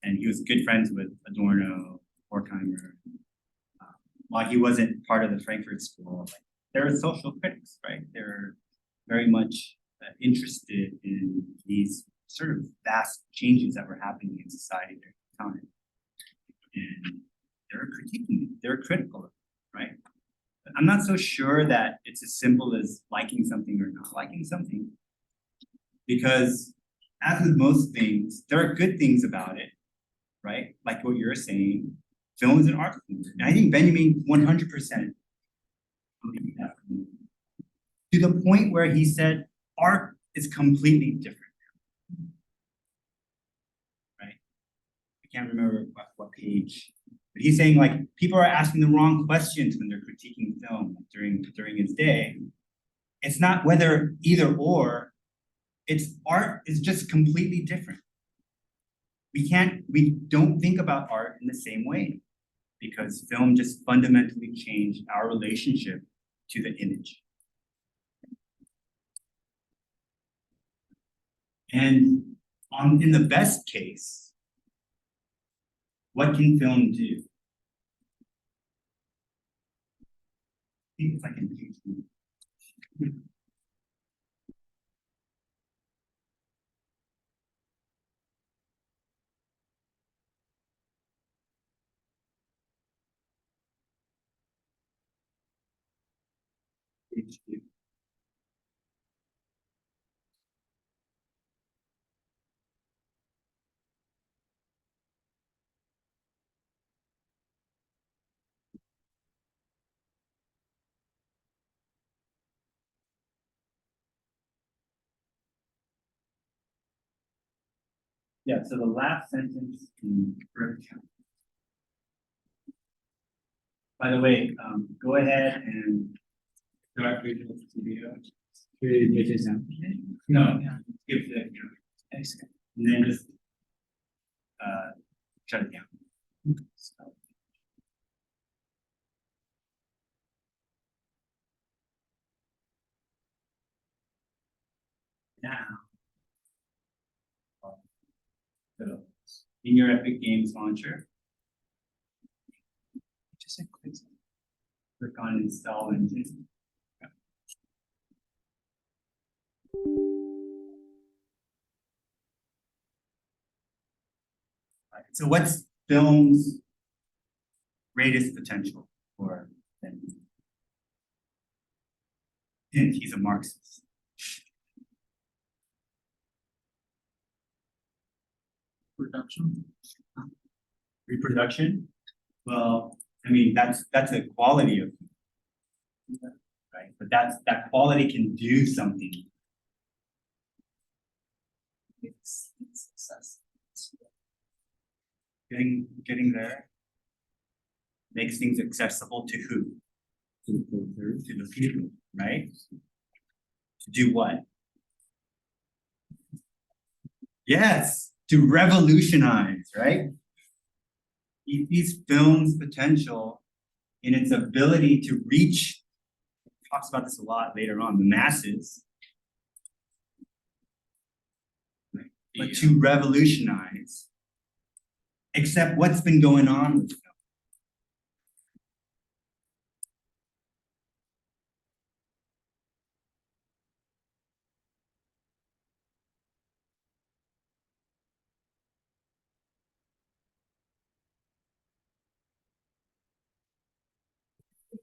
and he was good friends with Adorno, Horkheimer. While he wasn't part of the Frankfurt School, like, there were social critics, right? They're very much interested in these sort of vast changes that were happening in society during the time. And they were critiquing it, they were critical of it, right? But I'm not so sure that it's as simple as liking something or not liking something. Because as with most things, there are good things about it, right? Like what you're saying, film is an art form. And I think Benjamin 100% believed that. To the point where he said art is completely different. Right? I can't remember what page, but he's saying like people are asking the wrong questions when they're critiquing film during his day. It's not whether either or, it's art is just completely different. We don't think about art in the same way, because film just fundamentally changed our relationship to the image. And in the best case, what can film do? I think it's like in page 1. Page 2. Yeah, so the last sentence in word count. By the way, go ahead and start visual studio. Should make it sound. No, Yeah. skip the, Okay. and then just shut it down. So, now. So, in your Epic Games launcher, Just a quick. click on install engine. Right, so what's film's greatest potential for him? Hint, he's a Marxist. Production. Reproduction? Well, I mean, that's a quality of, right? But that quality can do something. It's success. Getting there makes things accessible to who? To the people, right? To do what? Yes, to revolutionize, right? EP's film's potential in its ability to reach, talks about this a lot later on, the masses, but to revolutionize, except what's been going on with film.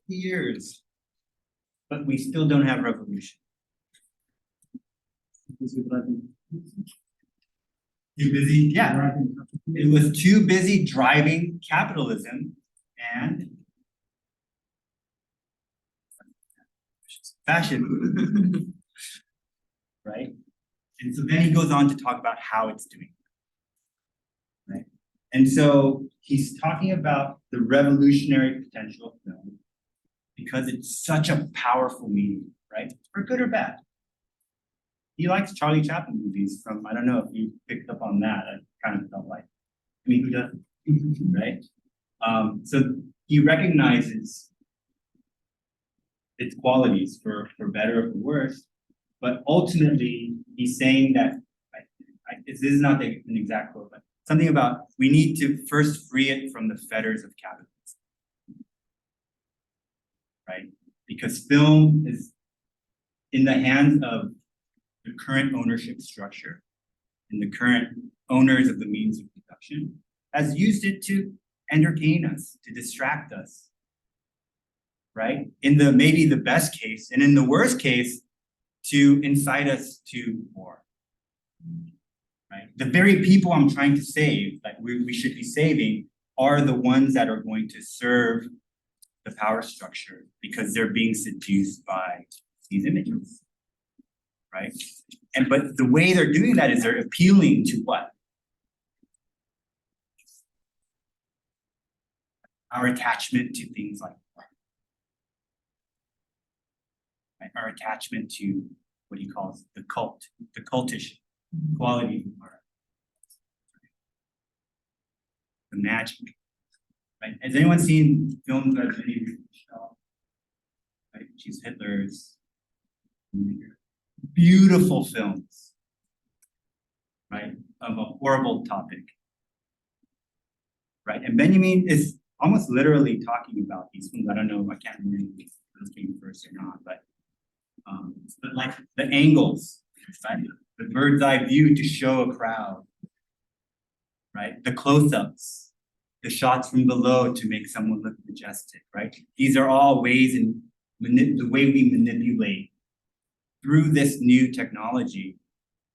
Years, but we still don't have revolution. Too busy? Yeah. It was too busy driving capitalism and fashion. Right? And so then he goes on to talk about how it's doing. Right? And so he's talking about the revolutionary potential of film because it's such a powerful medium, right? For good or bad. He likes Charlie Chaplin movies from, I don't know if you picked up on that, I kind of felt like, I mean, who doesn't, right? So he recognizes its qualities for better or for worse, but ultimately he's saying that, this is not an exact quote, but something about we need to first free it from the fetters of capitalism, right? Because film is in the hands of the current ownership structure and the current owners of the means of production has used it to entertain us, to distract us, right? In the maybe the best case, and in the worst case, to incite us to war, right? The very people I'm trying to save, that we should be saving, are the ones that are going to serve the power structure because they're being seduced by these images, right? And but the way they're doing that is they're appealing to what? Our attachment to things like art. Right? Our attachment to what he calls the cultish quality of art. The magic. Right? Has anyone seen films that any of you saw? Right? She's Hitler's beautiful films, right? Of a horrible topic. Right? And Benjamin is almost literally talking about these films. I don't know, I can't remember if those came first or not, but like the angles, right? The bird's eye view to show a crowd, right? The close-ups, the shots from below to make someone look majestic, right? These are all ways in the way we manipulate through this new technology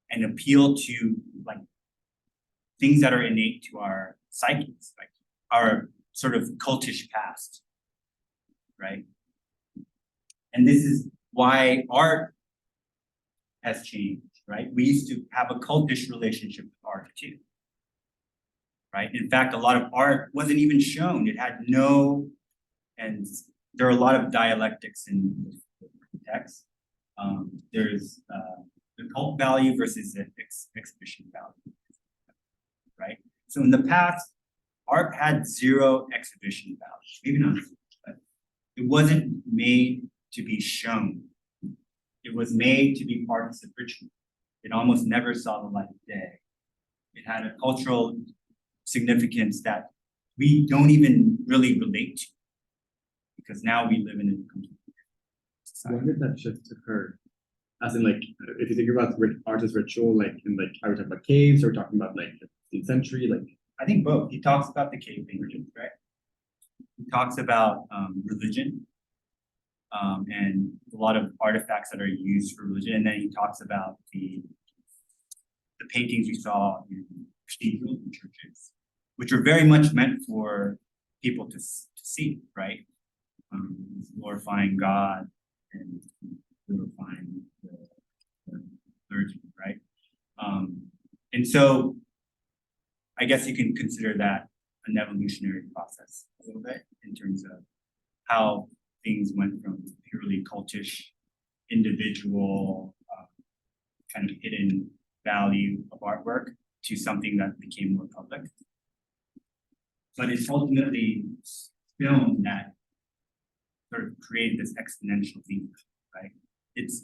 and appeal to like things that are innate to our psyches, like our sort of cultish past, right? And this is why art has changed, right? We used to have a cultish relationship with art too, right? In fact, a lot of art wasn't even shown. It had no, and there are a lot of dialectics in the text. There's the cult value versus the exhibition value, right? So in the past, art had zero exhibition value, maybe not, but it wasn't made to be shown. It was made to be part of the ritual. It almost never saw the light of day. It had a cultural significance that we don't even really relate to, because now we live in a completely different society. When did that shift occur? As in, like, if you think about art as ritual, like, in like, are we talking about caves, or talking about like the 15th century, like? I think both. He talks about the cave paintings, right? He talks about religion, and a lot of artifacts that are used for religion, and then he talks about the paintings we saw in cathedrals and churches, which are very much meant for people to see, right? Glorifying God and glorifying the clergy, right? And so I guess you can consider that an evolutionary process a little bit in terms of how things went from purely cultish, individual, kind of hidden value of artwork to something that became more public. But it's ultimately film that sort of created this exponential thing, right? It's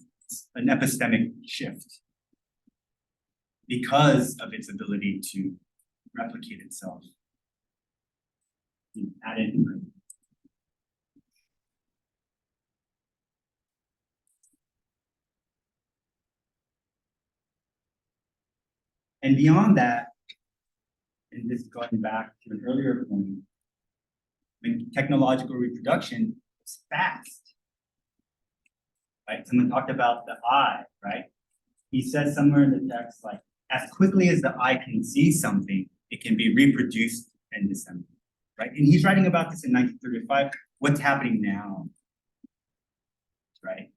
an epistemic shift because of its ability to replicate itself. Add in. And beyond that, and this is going back to an earlier point, when technological reproduction is fast, right? Someone talked about the eye, right? He says somewhere in the text, like, as quickly as the eye can see something, it can be reproduced and disseminated, right? And he's writing about this in 1935. What's happening now, right?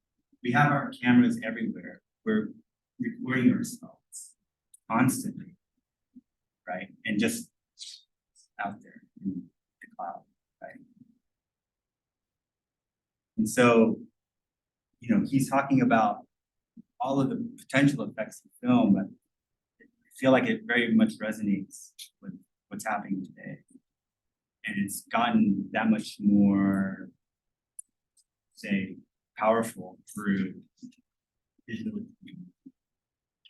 We have our cameras everywhere. We're recording ourselves constantly, right? And just out there in the cloud, right? And so, you know, he's talking about all of the potential effects of film, but I feel like it very much resonates with what's happening today. And it's gotten that much more, say, powerful through digital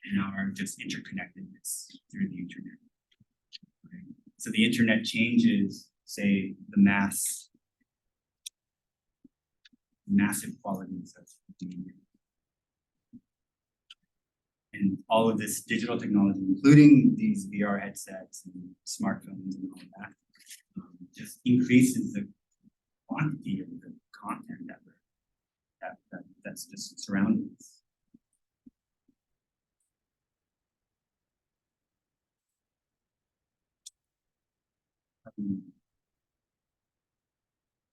and our just interconnectedness through the internet. Right? So the internet changes, say, the massive qualities of media. And all of this digital technology, including these VR headsets and smartphones and all that, just increases the quantity of the content that's just surrounding us.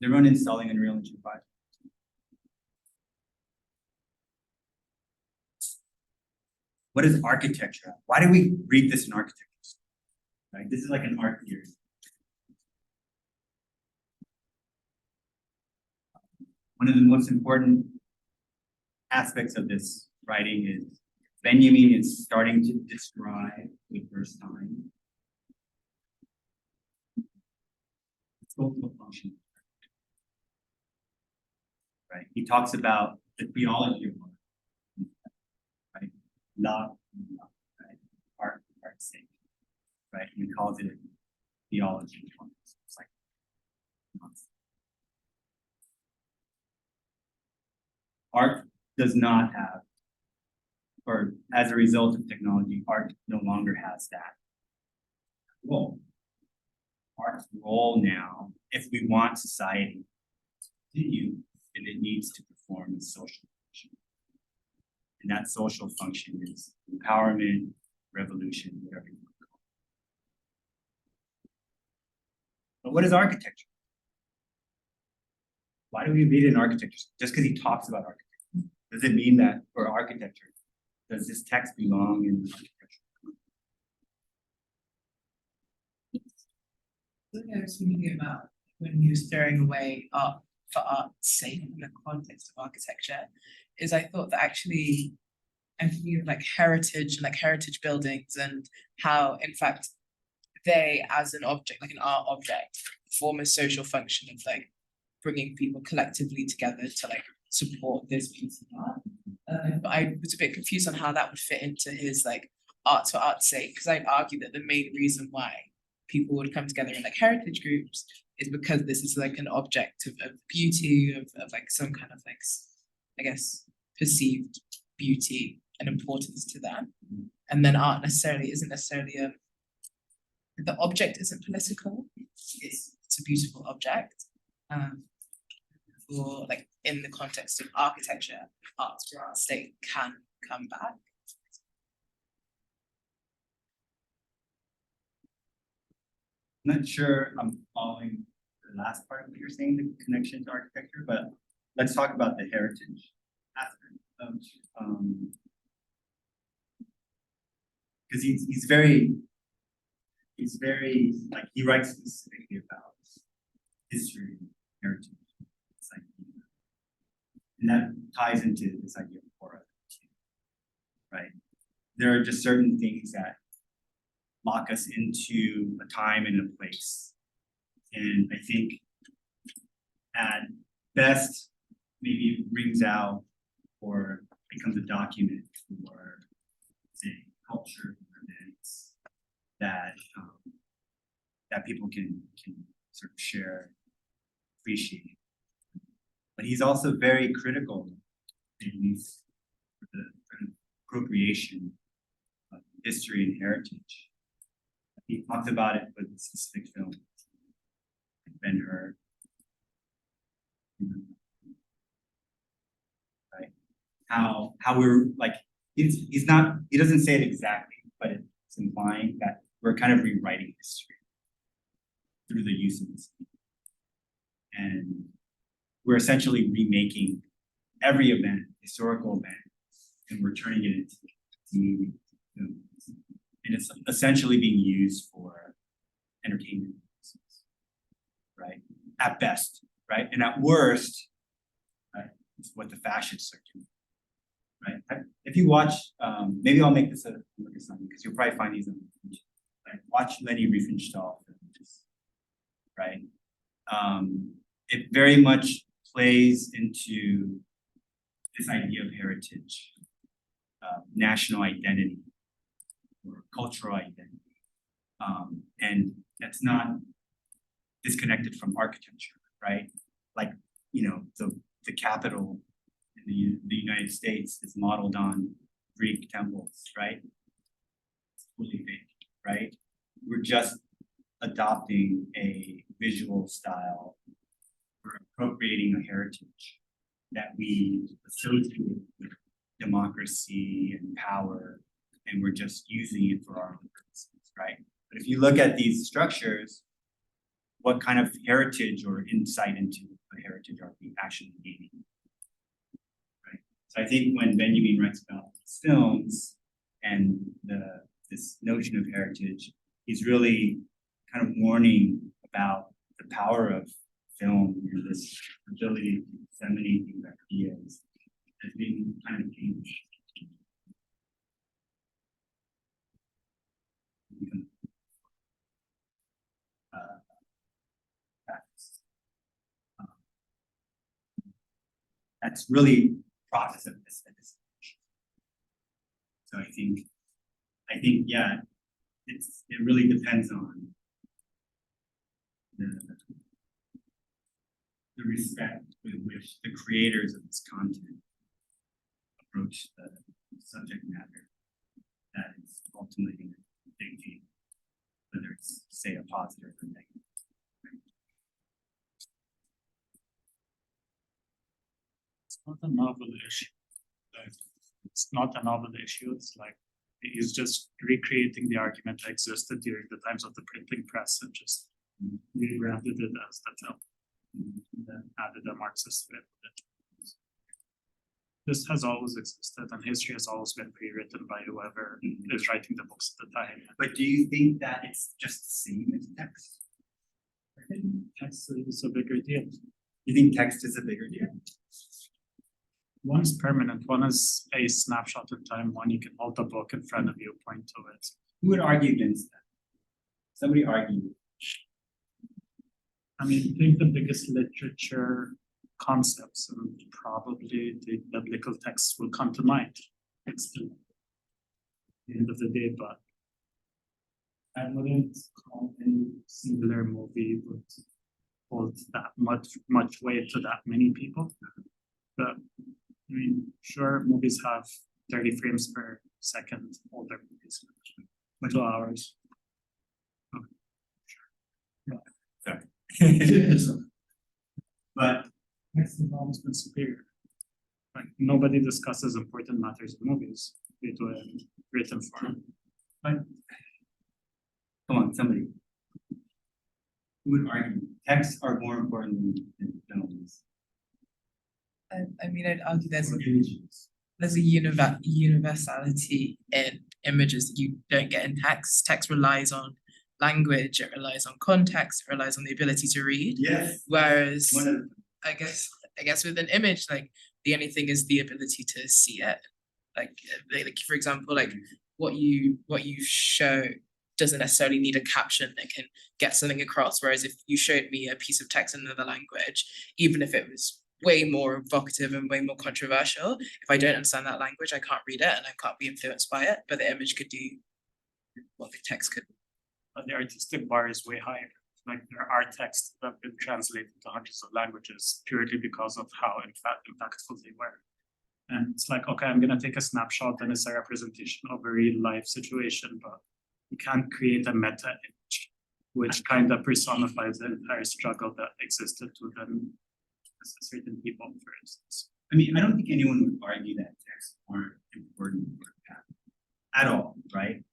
They run installing Unreal Engine 5. What is architecture? Why do we read this in architecture? Right? This is like an art theory. One of the most important aspects of this writing is Benjamin is starting to describe for the first time social function. Right? He talks about the theology of art, right? Love, right? Art's sake, right? He calls it theology of art. It's like art does not have, or as a result of technology, art no longer has that role. Art's role now, if we want society to continue, then it needs to perform a social function. And that social function is empowerment, revolution, whatever you want to call it. But what is architecture? Why do we read it in architecture? Just because he talks about architecture. Does it mean that for architecture, does this text belong in architecture? Something I was thinking about when he was throwing away art for art's sake in the context of architecture is I thought that actually I'm thinking of like heritage and like heritage buildings and how in fact they as an object, like an art object, form a social function of like bringing people collectively together to like support this piece of art. But I was a bit confused on how that would fit into his like art for art's sake, because I'd argue that the main reason why people would come together in like heritage groups is because this is like an object of beauty, of like some kind of like, I guess, perceived beauty and importance to that. And then art necessarily isn't necessarily the object isn't political, it's a beautiful object. For like in the context of architecture, art for art's sake can come back. I'm not sure I'm following the last part of what you're saying, the connection to architecture, but let's talk about the heritage aspect of because he's very like he writes specifically about history and heritage. It's like, and that ties into this idea of aura too, right? There are just certain things that lock us into a time and a place. And I think at best, maybe it rings out or becomes a document for, say, culture events that that people can sort of share, appreciate. But he's also very critical in the appropriation of history and heritage. He talked about it with specific films, like Ben-Hur. Right? How we're like, he doesn't say it exactly, but it's implying that we're kind of rewriting history through the use of this. And we're essentially remaking every event, historical event, and we're turning it into movie films. And it's essentially being used for entertainment purposes, right? At best, right? And at worst, right, it's what the fascists are doing, right? If you watch, maybe I'll make this a look at something because you'll probably find these on like watch Leni Riefenstahl films, right? It very much plays into this idea of heritage, national identity, or cultural identity. And that's not disconnected from architecture, right? Like, you know, the Capitol in the United States is modeled on Greek temples, right? It's fully fake, right? We're just adopting a visual style. We're appropriating a heritage that we associate with democracy and power, and we're just using it for our own purposes, right? But if you look at these structures, what kind of heritage or insight into a heritage are we actually gaining? Right. So I think when Benjamin writes about films and this notion of heritage, he's really kind of warning about the power of film and this ability to disseminate these ideas as being kind of changed. That's really process of this. So I think yeah, it really depends on the respect with which the creators of this content approach the subject matter that is ultimately going to dictate whether it's, say, a positive or negative. It's not a novel issue. Like, it's not a novel issue. It's like he's just recreating the argument that existed during the times of the printing press and just rebranded it as the film. And then added a Marxist spin with it. This has always existed, and history has always been rewritten by whoever is writing the books at the time. But do you think that it's just the same as text? I think text is a bigger deal. You think text is a bigger deal? One is permanent, one is a snapshot in time, one you can hold a book in front of you, point to it. Who would argue against that? Somebody argue. I mean, I think the biggest literature concepts and probably the biblical texts will come to mind. It's the end of the day, but I wouldn't call any singular movie would hold that much weight to that many people. But I mean, sure, movies have 30 frames per second, older movies, 2 hours. But Text has always been superior. Like nobody discusses important matters in movies. They do it in written form. come on, somebody. Who would argue texts are more important than films I mean, I'd argue or images? there's a universality in images that you don't get in text. Text relies on language, it relies on context, it relies on the ability to read. Yes. Whereas One of I guess with an image, like the only thing is the ability to see it. Like for example, like what you show doesn't necessarily need a caption that can get something across. Whereas if you showed me a piece of text in another language, even if it was way more evocative and way more controversial, if I don't understand that language, I can't read it and I can't be influenced by it. But the image could do what the text could. But the artistic bar is way higher. Like there are texts that have been translated to hundreds of languages purely because of how impactful they were. And it's like, okay, I'm gonna take a snapshot and it's a representation of a real life situation, but you can't create a meta image, which kind of personifies the entire struggle that existed within certain people, for instance. I mean, I don't think anyone would argue that texts aren't important for that at all, right?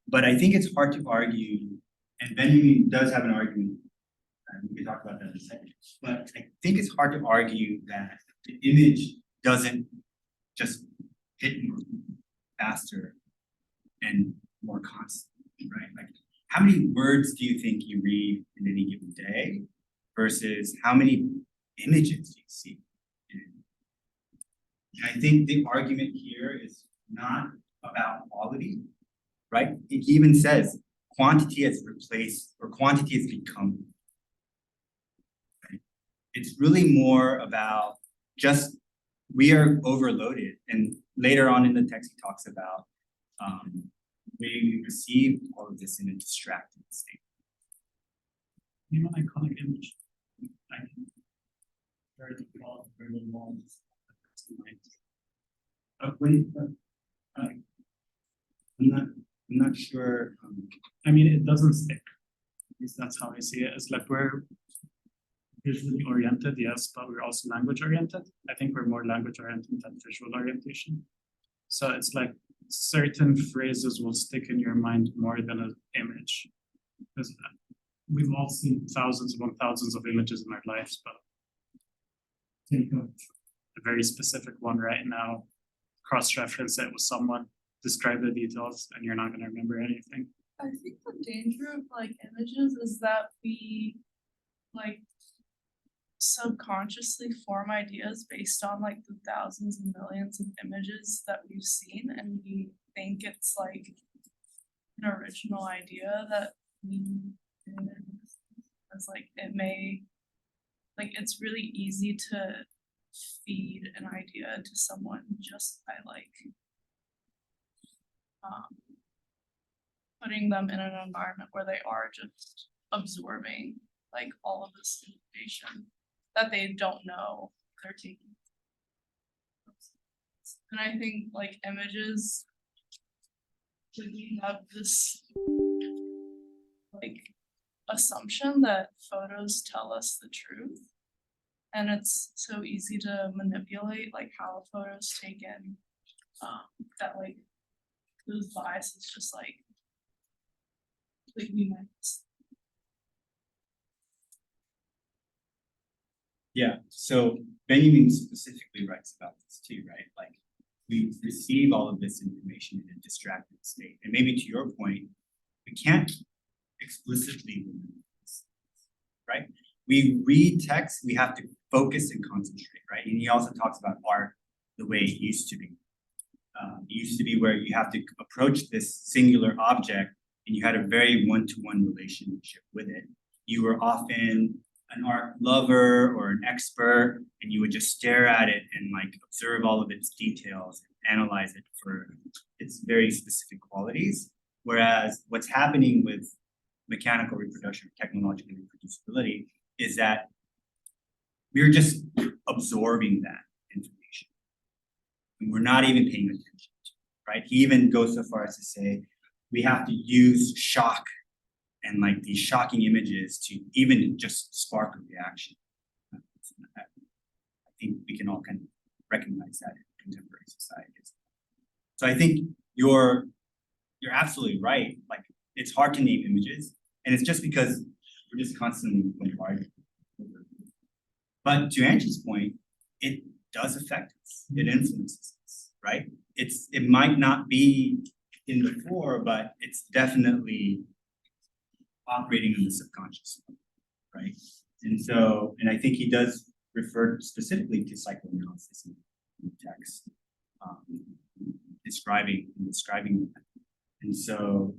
But I think it's hard to argue, and Benjamin does have an argument, and we can talk about that in a second. But I think it's hard to argue that the image doesn't just hit more faster and more constantly, right? Like, how many words do you think you read in any given day versus how many images do you see? And I think the argument here is not about quality, right? It even says quantity has replaced or quantity has become. Right? It's really more about just we are overloaded, and later on in the text he talks about we receive all of this in a distracted state. Name an iconic image. Very default, very long. I'm not sure. I mean, it doesn't stick. At least that's how I see it. It's like we're visually oriented, yes, but we're also language oriented. I think we're more language oriented than visual orientation. So it's like certain phrases will stick in your mind more than an image. Because we've all seen thousands upon thousands of images in our lives, but think of a very specific one right now, cross-reference it with someone, describe the details, and you're not gonna remember anything. I think the danger of like images is that we like subconsciously form ideas based on like the thousands and millions of images that we've seen, and we think it's like an original idea that we as like it may like it's really easy to feed an idea to someone just by like putting them in an environment where they are just absorbing like all of this information that they don't know they're taking. And I think like images, like we have this like assumption that photos tell us the truth. And it's so easy to manipulate like how a photo is taken, that like those biases just like we might. Yeah, so Benjamin specifically writes about this too, right? Like we receive all of this information in a distracted state. And maybe to your point, we can't explicitly, right? We read text, we have to focus and concentrate, right? And he also talks about art the way it used to be. It used to be where you have to approach this singular object and you had a very one-to-one relationship with it. You were often an art lover or an expert, and you would just stare at it and like observe all of its details and analyze it for its very specific qualities. Whereas what's happening with mechanical reproduction, technological reproducibility, is that we're just absorbing that information. And we're not even paying attention to it, right? He even goes so far as to say, we have to use shock and like these shocking images to even just spark a reaction. I think we can all kind of recognize that in contemporary societies. So I think you're absolutely right. Like it's hard to name images, and it's just because we're just constantly bombarded. But to Angie's point, it does affect us. It influences us, right? It might not be in the fore, but it's definitely operating in the subconscious, right? And I think he does refer specifically to psychoanalysis in the text, describing that. And so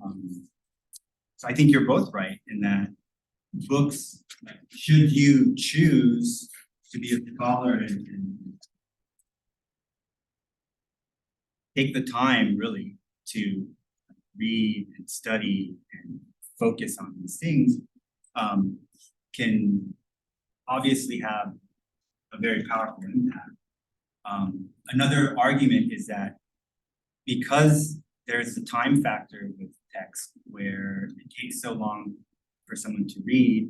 I think you're both right in that books, like, should you choose to be a scholar and take the time really to read and study and focus on these things, can obviously have a very powerful impact. Another argument is that because there's a time factor with text where it takes so long for someone to read,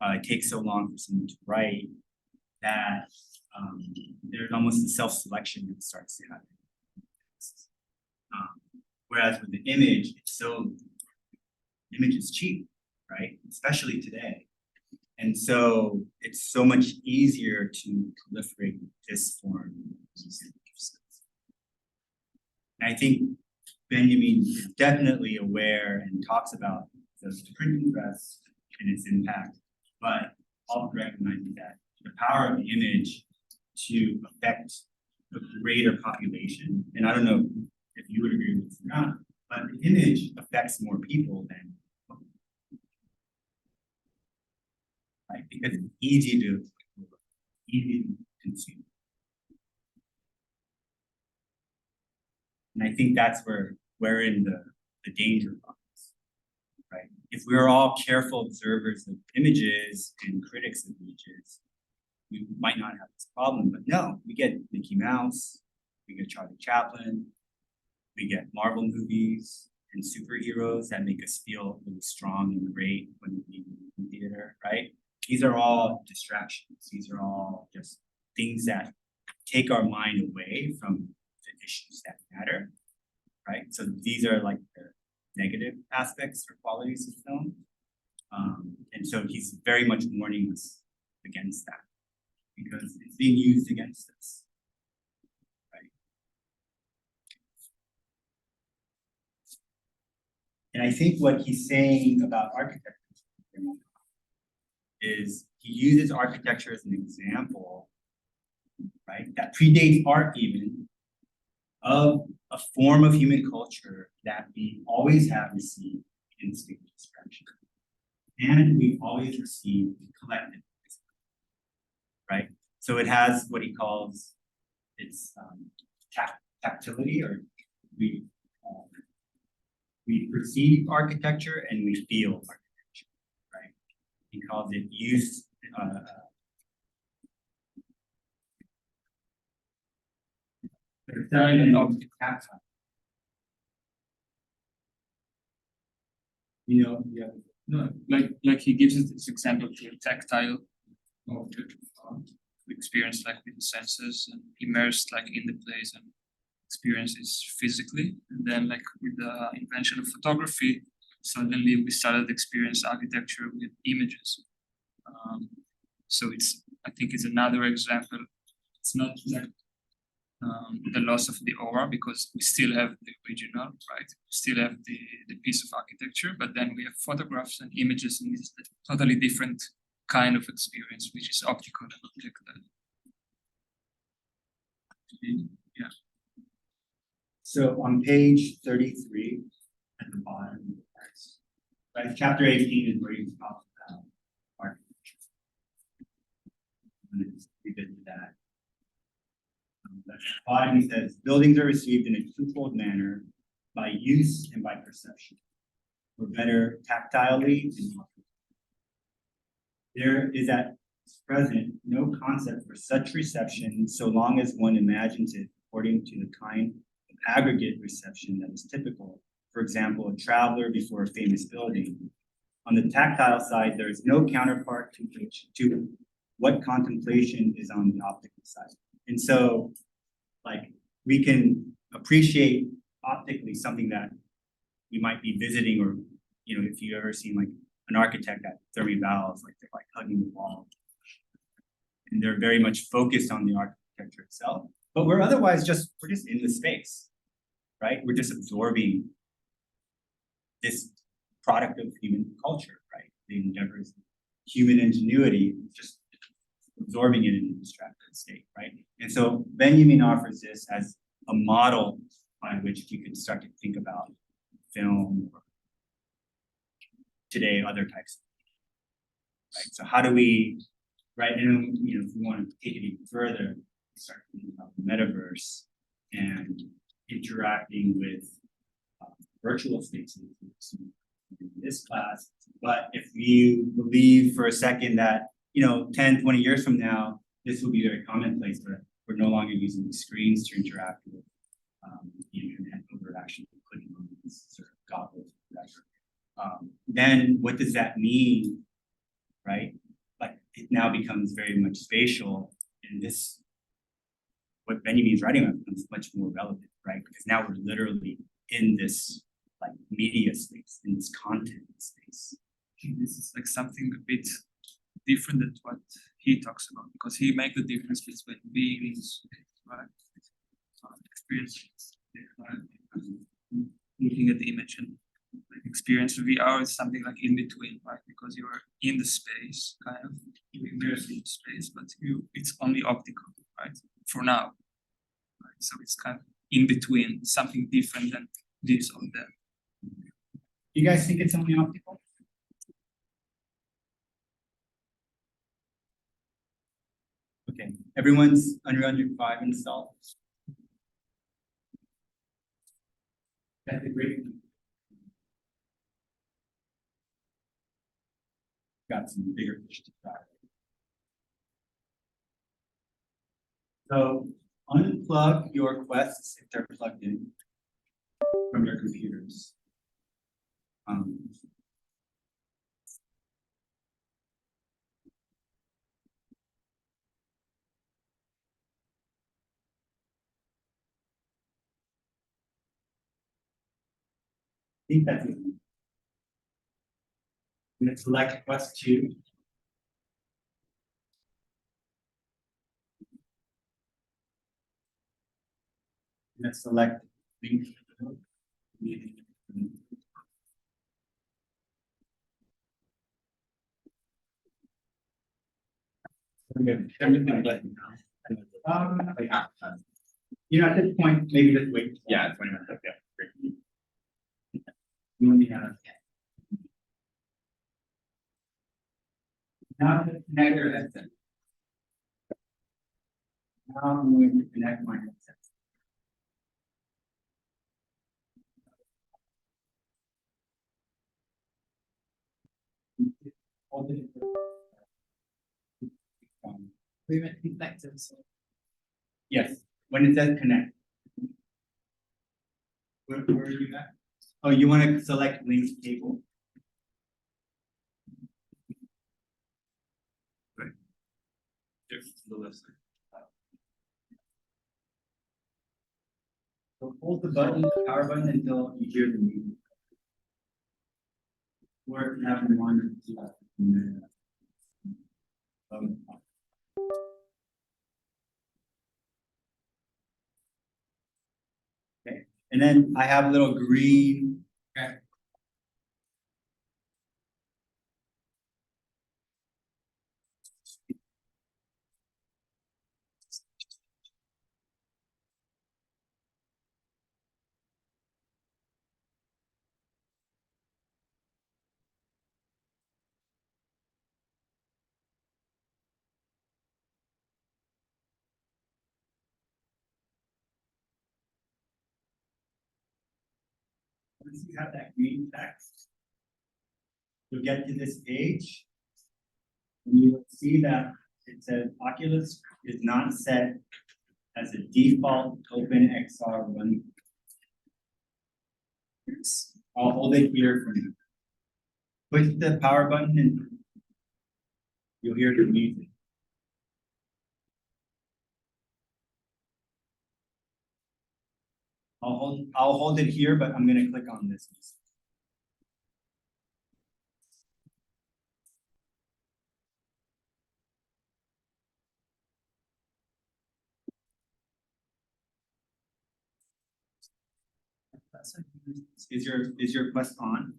it takes so long for someone to write, that there's almost a self-selection that starts to happen. Whereas with the image, image is cheap, right? Especially today. And so it's so much easier to proliferate this form of music. And I think Benjamin is definitely aware and talks about the printing press and its impact, but also recognizing that the power of the image to affect a greater population, and I don't know if you would agree with this or not, but the image affects more people than, right? Because it's easy to consume. And I think that's where we're in the danger box, right? If we're all careful observers of images and critics of images, we might not have this problem. But no, we get Mickey Mouse, we get Charlie Chaplin, we get Marvel movies and superheroes that make us feel really strong and great when we leave the theater, right? These are all distractions. These are all just things that take our mind away from the issues that matter, right? So these are like the negative aspects or qualities of film. And so he's very much warning us against that because it's being used against us, right? And I think what he's saying about architecture is he uses architecture as an example, right, that predates art even, of a form of human culture that we always have received in state expression. And we've always received collective, right? So it has what he calls its tactility, or we perceive architecture and we feel architecture, right? He calls it use. You know, yeah. No, like he gives us this example to tactile of the experience like with the senses and immersed like in the place and experiences physically. And then like with the invention of photography, suddenly we started to experience architecture with images. So I think it's another example. It's not like the loss of the aura because we still have the original, right? We still have the piece of architecture, but then we have photographs and images and it's a totally different kind of experience, which is optical and objective. Yeah. So on page 33 at the bottom, right, chapter 18 is where you talk about architecture. And it's revisit that. At the bottom he says, buildings are received in a twofold manner by use and by perception, or better, tactilely. There is at present no concept for such reception so long as one imagines it according to the kind of aggregate reception that is typical. For example, a traveler before a famous building. On the tactile side, there is no counterpart to what contemplation is on the optical side. And so, like, we can appreciate optically something that we might be visiting, or, you know, if you ever seen like an architect at Thermi Valves, like they're like hugging the wall. And they're very much focused on the architecture itself. But we're just in the space, right? We're just absorbing this product of human culture, right? The endeavors, human ingenuity, just absorbing it in a distracted state, right? And so Benjamin offers this as a model by which you can start to think about film, or today, other types of, right? So how do we, right, and you know, if we want to take it even further, start thinking about the metaverse and interacting with virtual spaces in this class. But if you believe for a second that, you know, 10, 20 years from now, this will be very commonplace, where we're no longer using screens to interact with the internet, but we're actually putting on these sort of goggles, whatever. Then what does that mean, right? Like, it now becomes very much spatial, and this, what Benjamin is writing about, becomes much more relevant, right? Because now we're literally in this like media space, in this content space. This is like something a bit different than what he talks about, because he makes the difference between being in space, right? Experience, looking at the image and like experience VR is something like in between, right? Because you are in the space, kind of, you immerse in space, but it's only optical, right? For now, right? So it's kind of in between, something different than this or that. You guys think it's only optical? Okay, everyone's Unreal Engine 5 installed. That's a great. Got some bigger fish to fry. So unplug your Quests if they're plugged in from your computers. I think that's it. I'm going to select Quest 2. Let's select link. Everything but you know, at this point, maybe just wait. Yeah, 20 minutes. Okay, great. You want me to now connect your headset. Now I'm going to connect my headset. We meant to be connected, so. Yes, when it says connect. Where are you at? Oh, you want to select link cable. Right. There's the left side. So hold the button, power button, until you hear the music. Or if you have one. And then I have a little green. Once you have that green text, you'll get to this page. And you will see that it says Oculus is not set as a default OpenXR run. I'll hold it here for you. Push the power button and you'll hear the music. I'll hold it here, but I'm gonna click on this. Is your Quest on?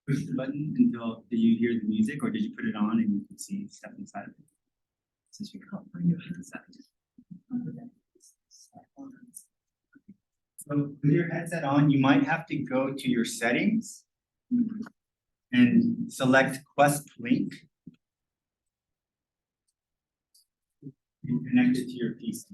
Push the button until you hear the music, or did you put it on and you can see step inside of it? Since you can't bring your headset. So with your headset on, you might have to go to your settings and select Quest Link and connect it to your PC.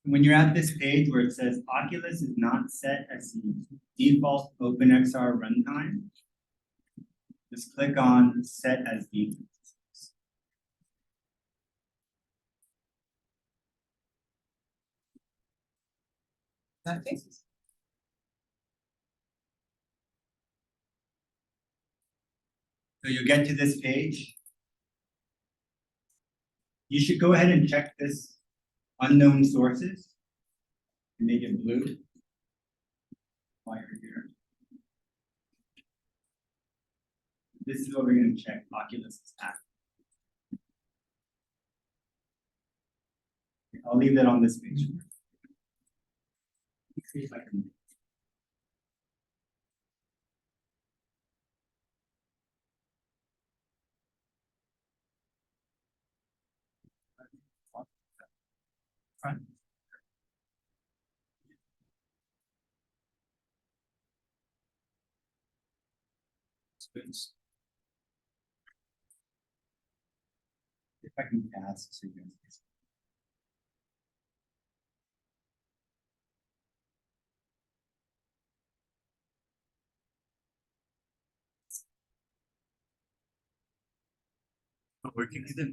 When you're at this page where it says Oculus is not set as the default OpenXR runtime, just click on Set as Default. Exactly. So you'll get to this page. You should go ahead and check this unknown sources and make it blue while you're here. This is what we're going to check Oculus is at. I'll leave that on this page. See if I can. Front. If I can pass, so you guys. Working with them.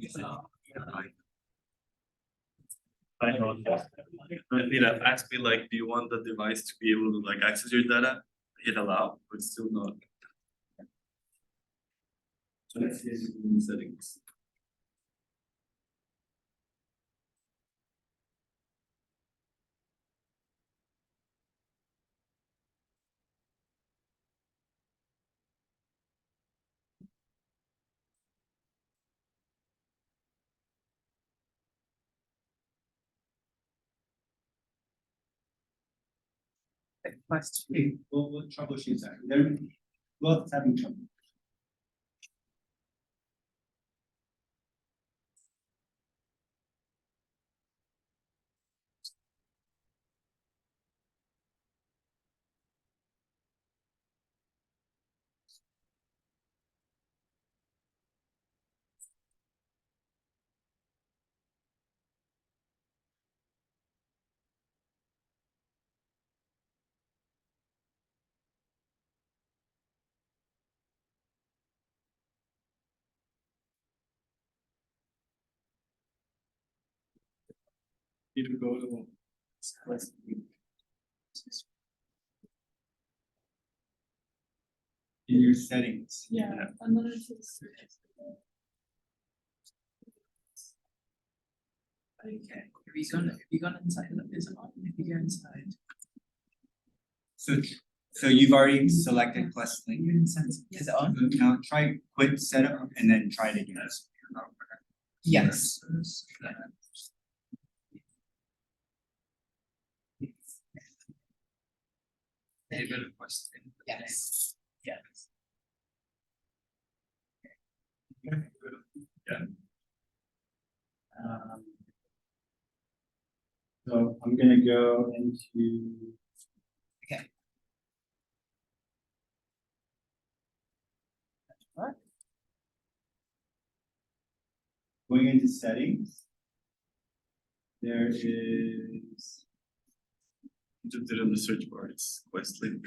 I know. Nina asked me like, do you want the device to be able to like access your data? Hit allow, but still not. So let's see in settings. Quest Okay, we'll troubleshoot that. They're both having trouble. Need to go to. In your settings. Yeah, and then it says. Okay, have you gone inside of the design? If you go inside, So you've already selected Quest Link. you're inside, is it on? Now try quit setup and then try it again. Yes. Enable question. Yes, yes. Um, So I'm gonna go into. Okay. Going into settings. There is. Just did it on the search bar, it's Quest Link.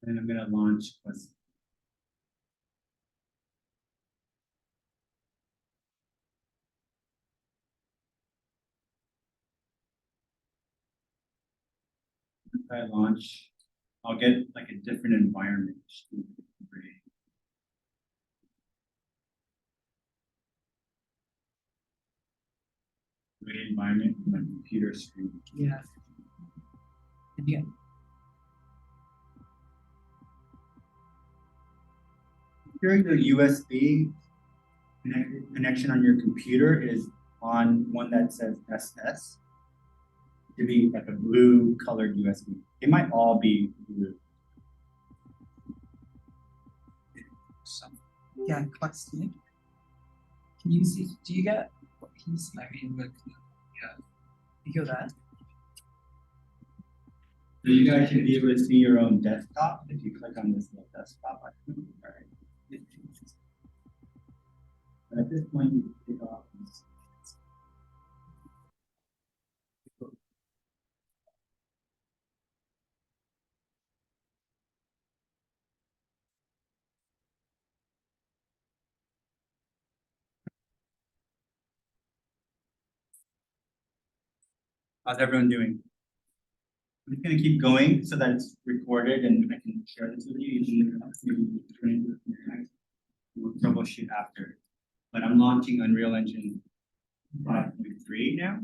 And I'm gonna launch Quest. If I launch, I'll get like a different environment. Great environment, my computer screen. Yeah. And yeah, Here, your USB connection on your computer is on one that says SS. To be like a blue colored USB. It might all be blue. yeah, question. Can you see, do you get, what can you see? I mean, like, You go there? So you guys should be able to see your own desktop if you click on this little desktop icon. Alright. But at this point, you can take off this. How's everyone doing? I'm just gonna keep going so that it's recorded and I can share this with you. You can we'll troubleshoot after. But I'm launching Unreal Engine 5.3 now.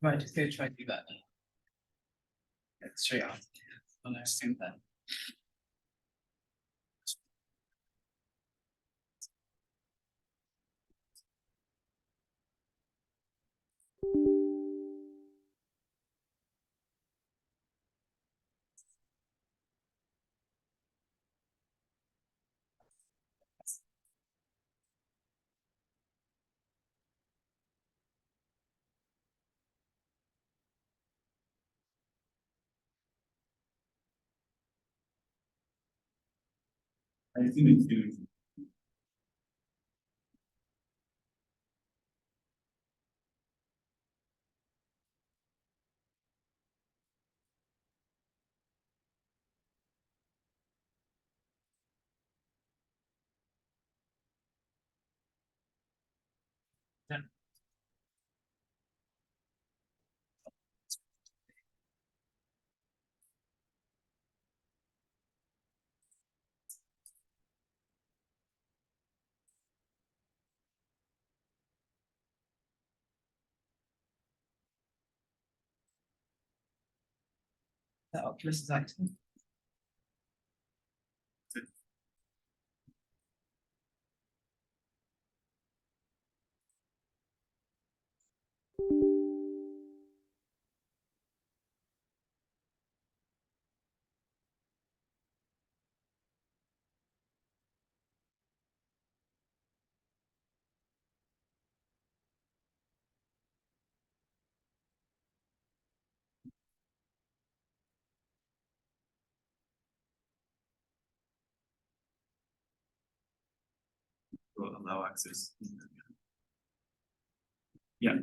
Right, just go try to do that. Let's show you how. Let's do that. I assume it's doing. The Oculus is active. will allow access. Yeah.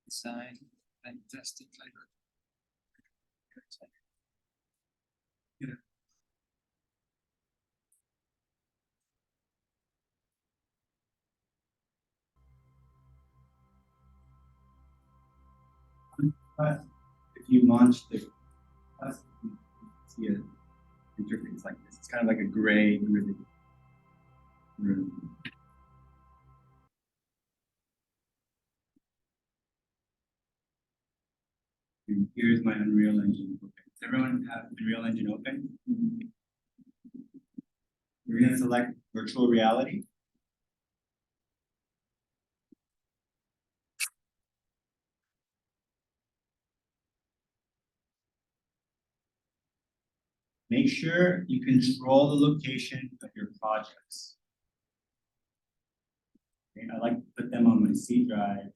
Design and test it like. But if you launch the class, you see an interface like this. It's kind of like a gray gridded room. And here's my Unreal Engine open. Does everyone have Unreal Engine open? We're gonna select virtual reality. Make sure you control the location of your projects. Okay, I like to put them on my C drive.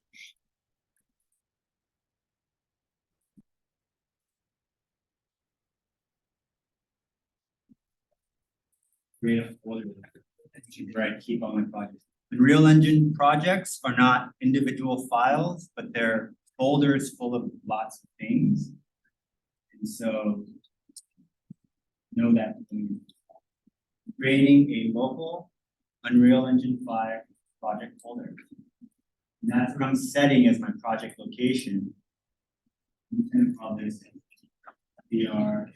Create a folder where I keep all my projects. Unreal Engine projects are not individual files, but they're folders full of lots of things. And so know that when you're creating a local Unreal Engine 5 project folder. And that's what I'm setting as my project location. I'm gonna call this VR.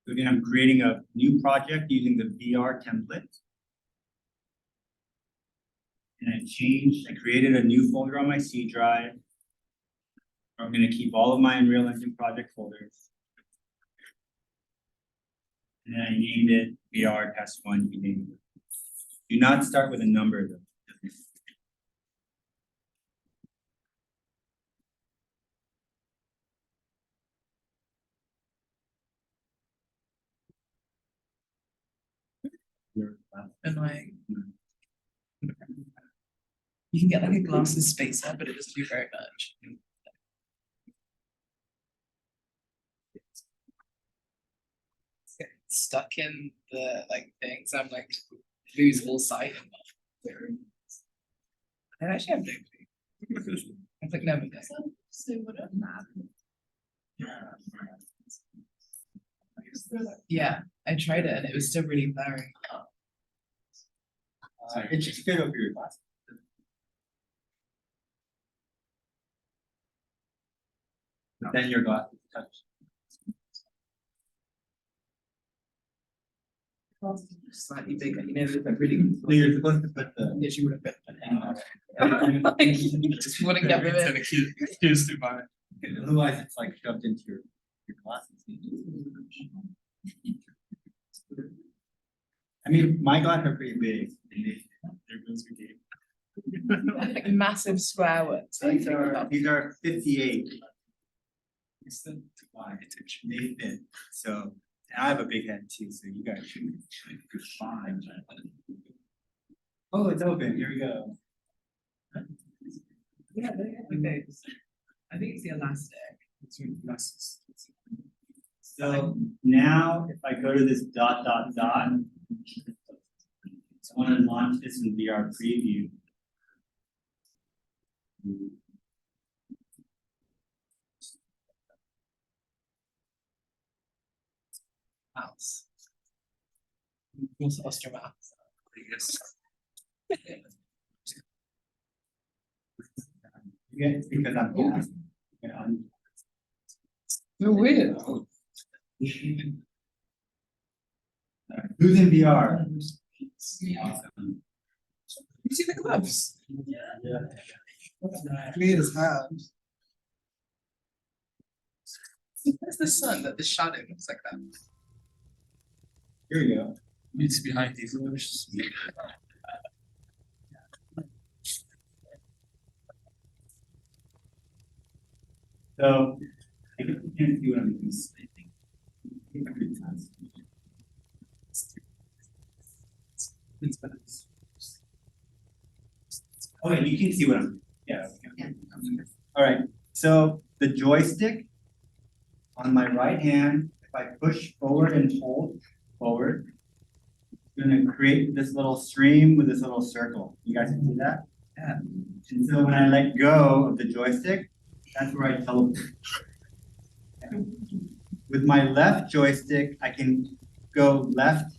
So again, I'm creating a new project using the VR template. And I created a new folder on my C drive. I'm gonna keep all of my Unreal Engine project folders. And then I named it VR test 1. You name it. Do not start with a number though. Annoying. You can get like a glasses spacer, but it doesn't do very much. Get stuck in the like things. I'm like lose all sight of them. I actually have no clue. I think never guess. So what a map. Yeah, I tried it and it was still really blurry. It should fit over your glasses. But then your glasses touch. Slightly bigger, you know, they're really. No, you're supposed to put the. Yes, you would have put it. Just wouldn't get rid of it. Excuse to buy. Otherwise, it's like shoved into your glasses. I mean, my glasses are pretty big. There goes your game. Like massive square ones. These are 58. They fit. So and I have a big head too, so you guys should be fine. Oh, it's open. Here we go. Yeah, okay. I think it's the elastic. It's your glasses. So now if I go to this dot dot dot. I wanna launch this in VR preview. Mouse. What's Ostrom mouse? Yes. Yeah, it's because I'm fast. You're weird. Who's in VR? You see the gloves? Yeah. Weird as hell. Where's the sun that the shadow looks like that? Here we go. It's behind these illusions. So I guess you can't see what I'm doing. Oh, wait, you can see what I'm doing. Yeah. Okay. All right, so the joystick on my right hand, if I push forward and hold forward, it's gonna create this little stream with this little circle. You guys can see that? Yeah. And so when I let go of the joystick, that's where I teleport. With my left joystick, I can go left,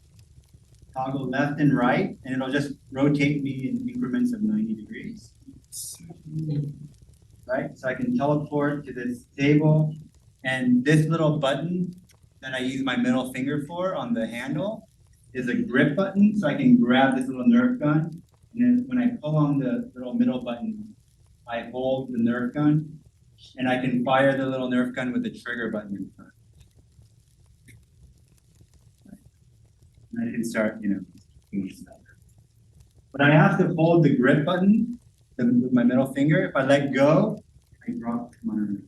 toggle left and right, and it'll just rotate me in increments of 90 degrees. Right, so I can teleport to this table, and this little button that I use my middle finger for on the handle is a grip button, so I can grab this little Nerf gun, and then when I pull on the little middle button, I hold the Nerf gun, and I can fire the little Nerf gun with the trigger button in front. And I can start, doing stuff. But I have to hold the grip button with my middle finger. If I let go, I drop my and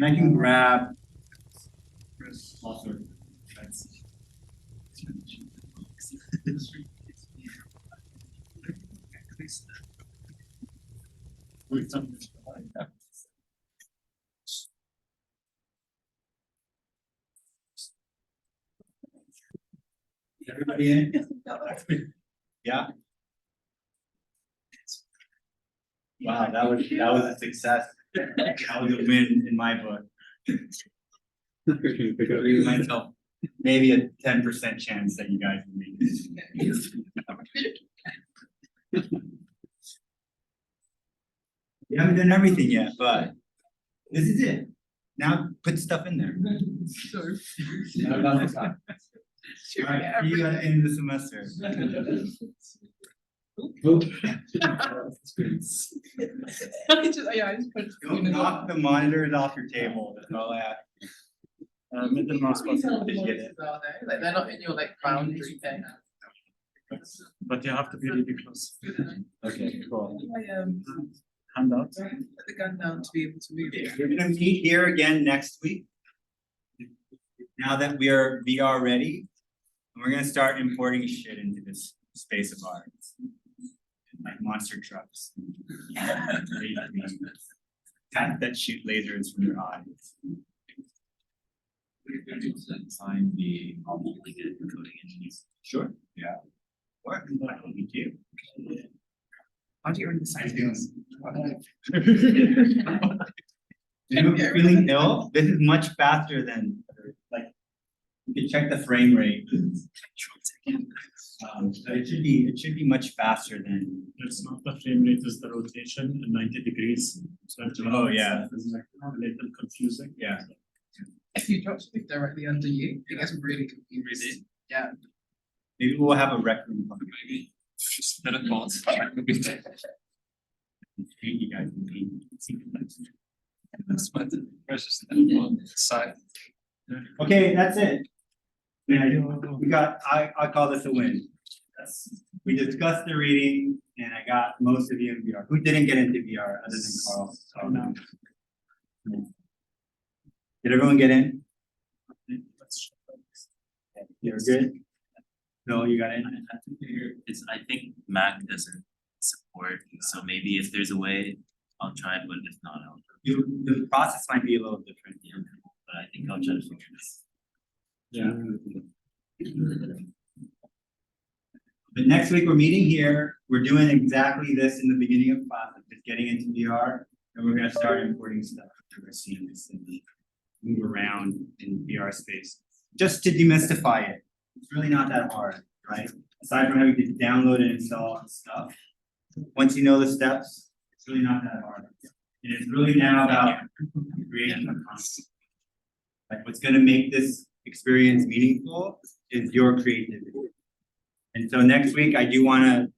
I can grab all sorts of Everybody in? Yeah. Wow, that was a success. That was a win in my book. Give myself maybe a 10% chance that you guys will make it. We haven't done everything yet, but this is it. Now put stuff in there. All right, see you at the end of the semester. Don't knock the monitors off your table, that's all I ask. Middle mouse button, Did you get it? Like they're not in your boundary thing. but you have to be really close. Okay, cool. Handout. Put the gun down to be able to move it. We're gonna meet here again next week. Now that we are VR ready, and we're gonna start importing shit into this space of ours. Like monster trucks. That shoot lasers from your eyes. Find the obligated coding engines. Sure, yeah. Or I don't need to. How do you decide? Anyone feeling ill? This is much faster than, like, you can check the frame rate. So it should be much faster than. It's not the frame rate, it's the rotation in 90 degrees. So Oh, yeah. It's like a little confusing. Yeah. If you drop something directly under you, it gets really confusing. Yeah. Maybe we'll have a rec room. Maybe just teleport. Could be there. You guys can be. That's what the precious teleport side. Okay, that's it. Yeah, we got, I call this a win. We discussed the reading and I got most of you in VR. Who didn't get into VR other than Carl? Oh, no. Did everyone get in? You're good? No, you got in? I think Mac doesn't support, so maybe if there's a way, I'll try it, but if not, I'll. The process might be a little different. I think I'll try to figure this. Yeah. But next week, we're meeting here, we're doing exactly this in the beginning of class, just getting into VR, and we're gonna start importing stuff. We're gonna see this and move around in VR space, just to demystify it. It's really not that hard, right? Aside from having to download and install and stuff. Once you know the steps, it's really not that hard. And it's really now about creating a concept. Like what's gonna make this experience meaningful is your creativity. And so next week, I do wanna,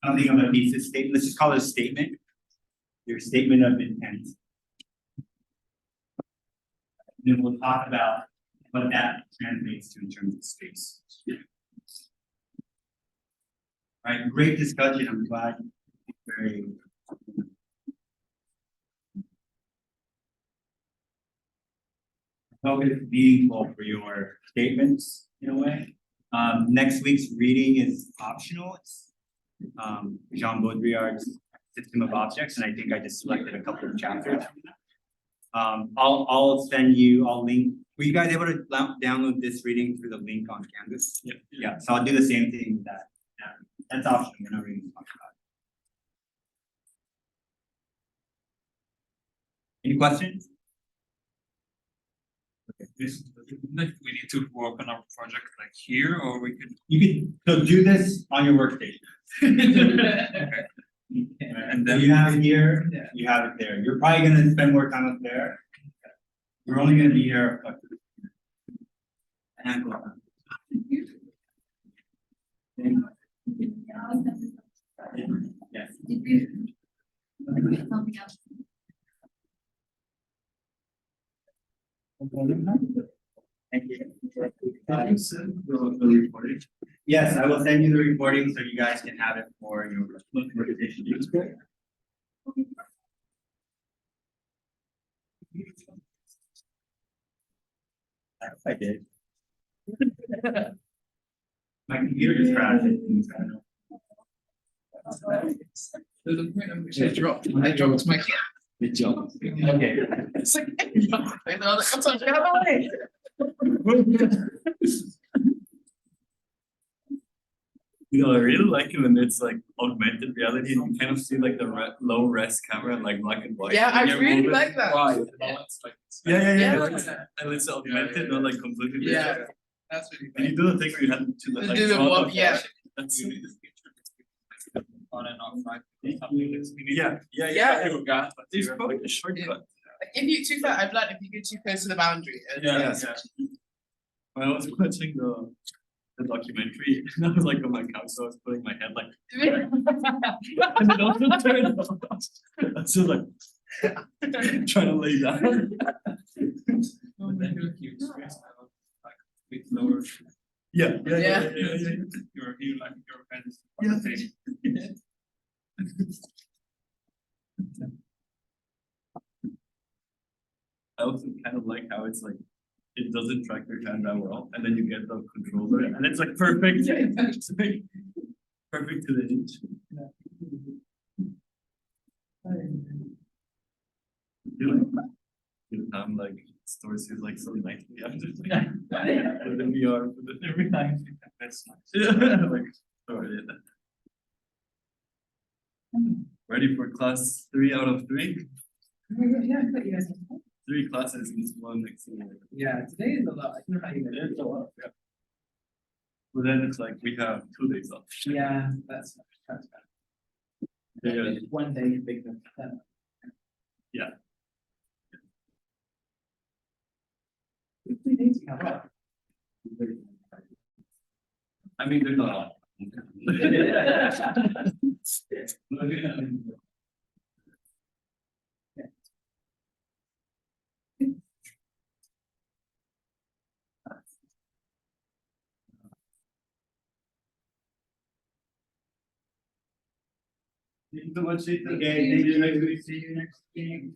something of a thesis statement, let's just call it a statement. Your statement of intent. Then we'll talk about what that translates to in terms of space. All right, great discussion, I'm glad. Very. Hope it's meaningful for your statements in a way. Next week's reading is optional. It's Jean Baudrillard's System of Objects, and I think I just selected a couple of chapters. I'll send you, I'll link. Were you guys able to download this reading through the link on Canvas? Yep. Yeah, so I'll do the same thing with that. Yeah, that's optional, we're not reading about it. Any questions? Like we need to work on our project like here, or we could. You can, so do this on your workstation. Okay. And then you have it here, you have it there. You're probably gonna spend more time up there. We're only gonna be here. A handful of times. Yes. Thank you. The recording. Yes, I will send you the recording so you guys can have it for your presentation. I did. My computer just crashed. There's a point at which I dropped my Good job. Okay. It's like, I'm sorry, get out of my way. You know, I really like it when it's like augmented reality and you kind of see like the low res camera and like black and white. Yeah, I and you're really moving- like that. Wow. Yeah. Yeah. And it's augmented, not like completely. Yeah. digital. That's really And you do the thing where you have to like. Do the draw blob, yeah. That's. On and off, right? Something that's. Yeah. Yeah. I forgot, but there's probably a shortcut. Like, if you too far, I've learned if you go too close to the boundary. Yeah. When I was watching the documentary, and I was like on my couch, so I was putting my head like, and it also turned off. I was just like trying to lay down. But then you experience like with lower. Yeah. You like your head is. Yeah. I also kind of like how it's like, it doesn't track your hand that well, and then you get the controller, and it's like perfect. It's like perfect to the inch. I'm like stores is like so nicely after the VR for the every time. That's nice. Like sorry. Ready for class 3 out of 3? Yeah, I thought you guys. 3 classes in one next year. Yeah, today is a lot. I don't know how you guys. It's a lot, yeah. But then it's like we have 2 days off. Yeah, that's bad. Yeah. One day you big them. Yeah. 3 days you have. I mean, there's not a lot. Thank you so much. Okay, thank you. See you next week.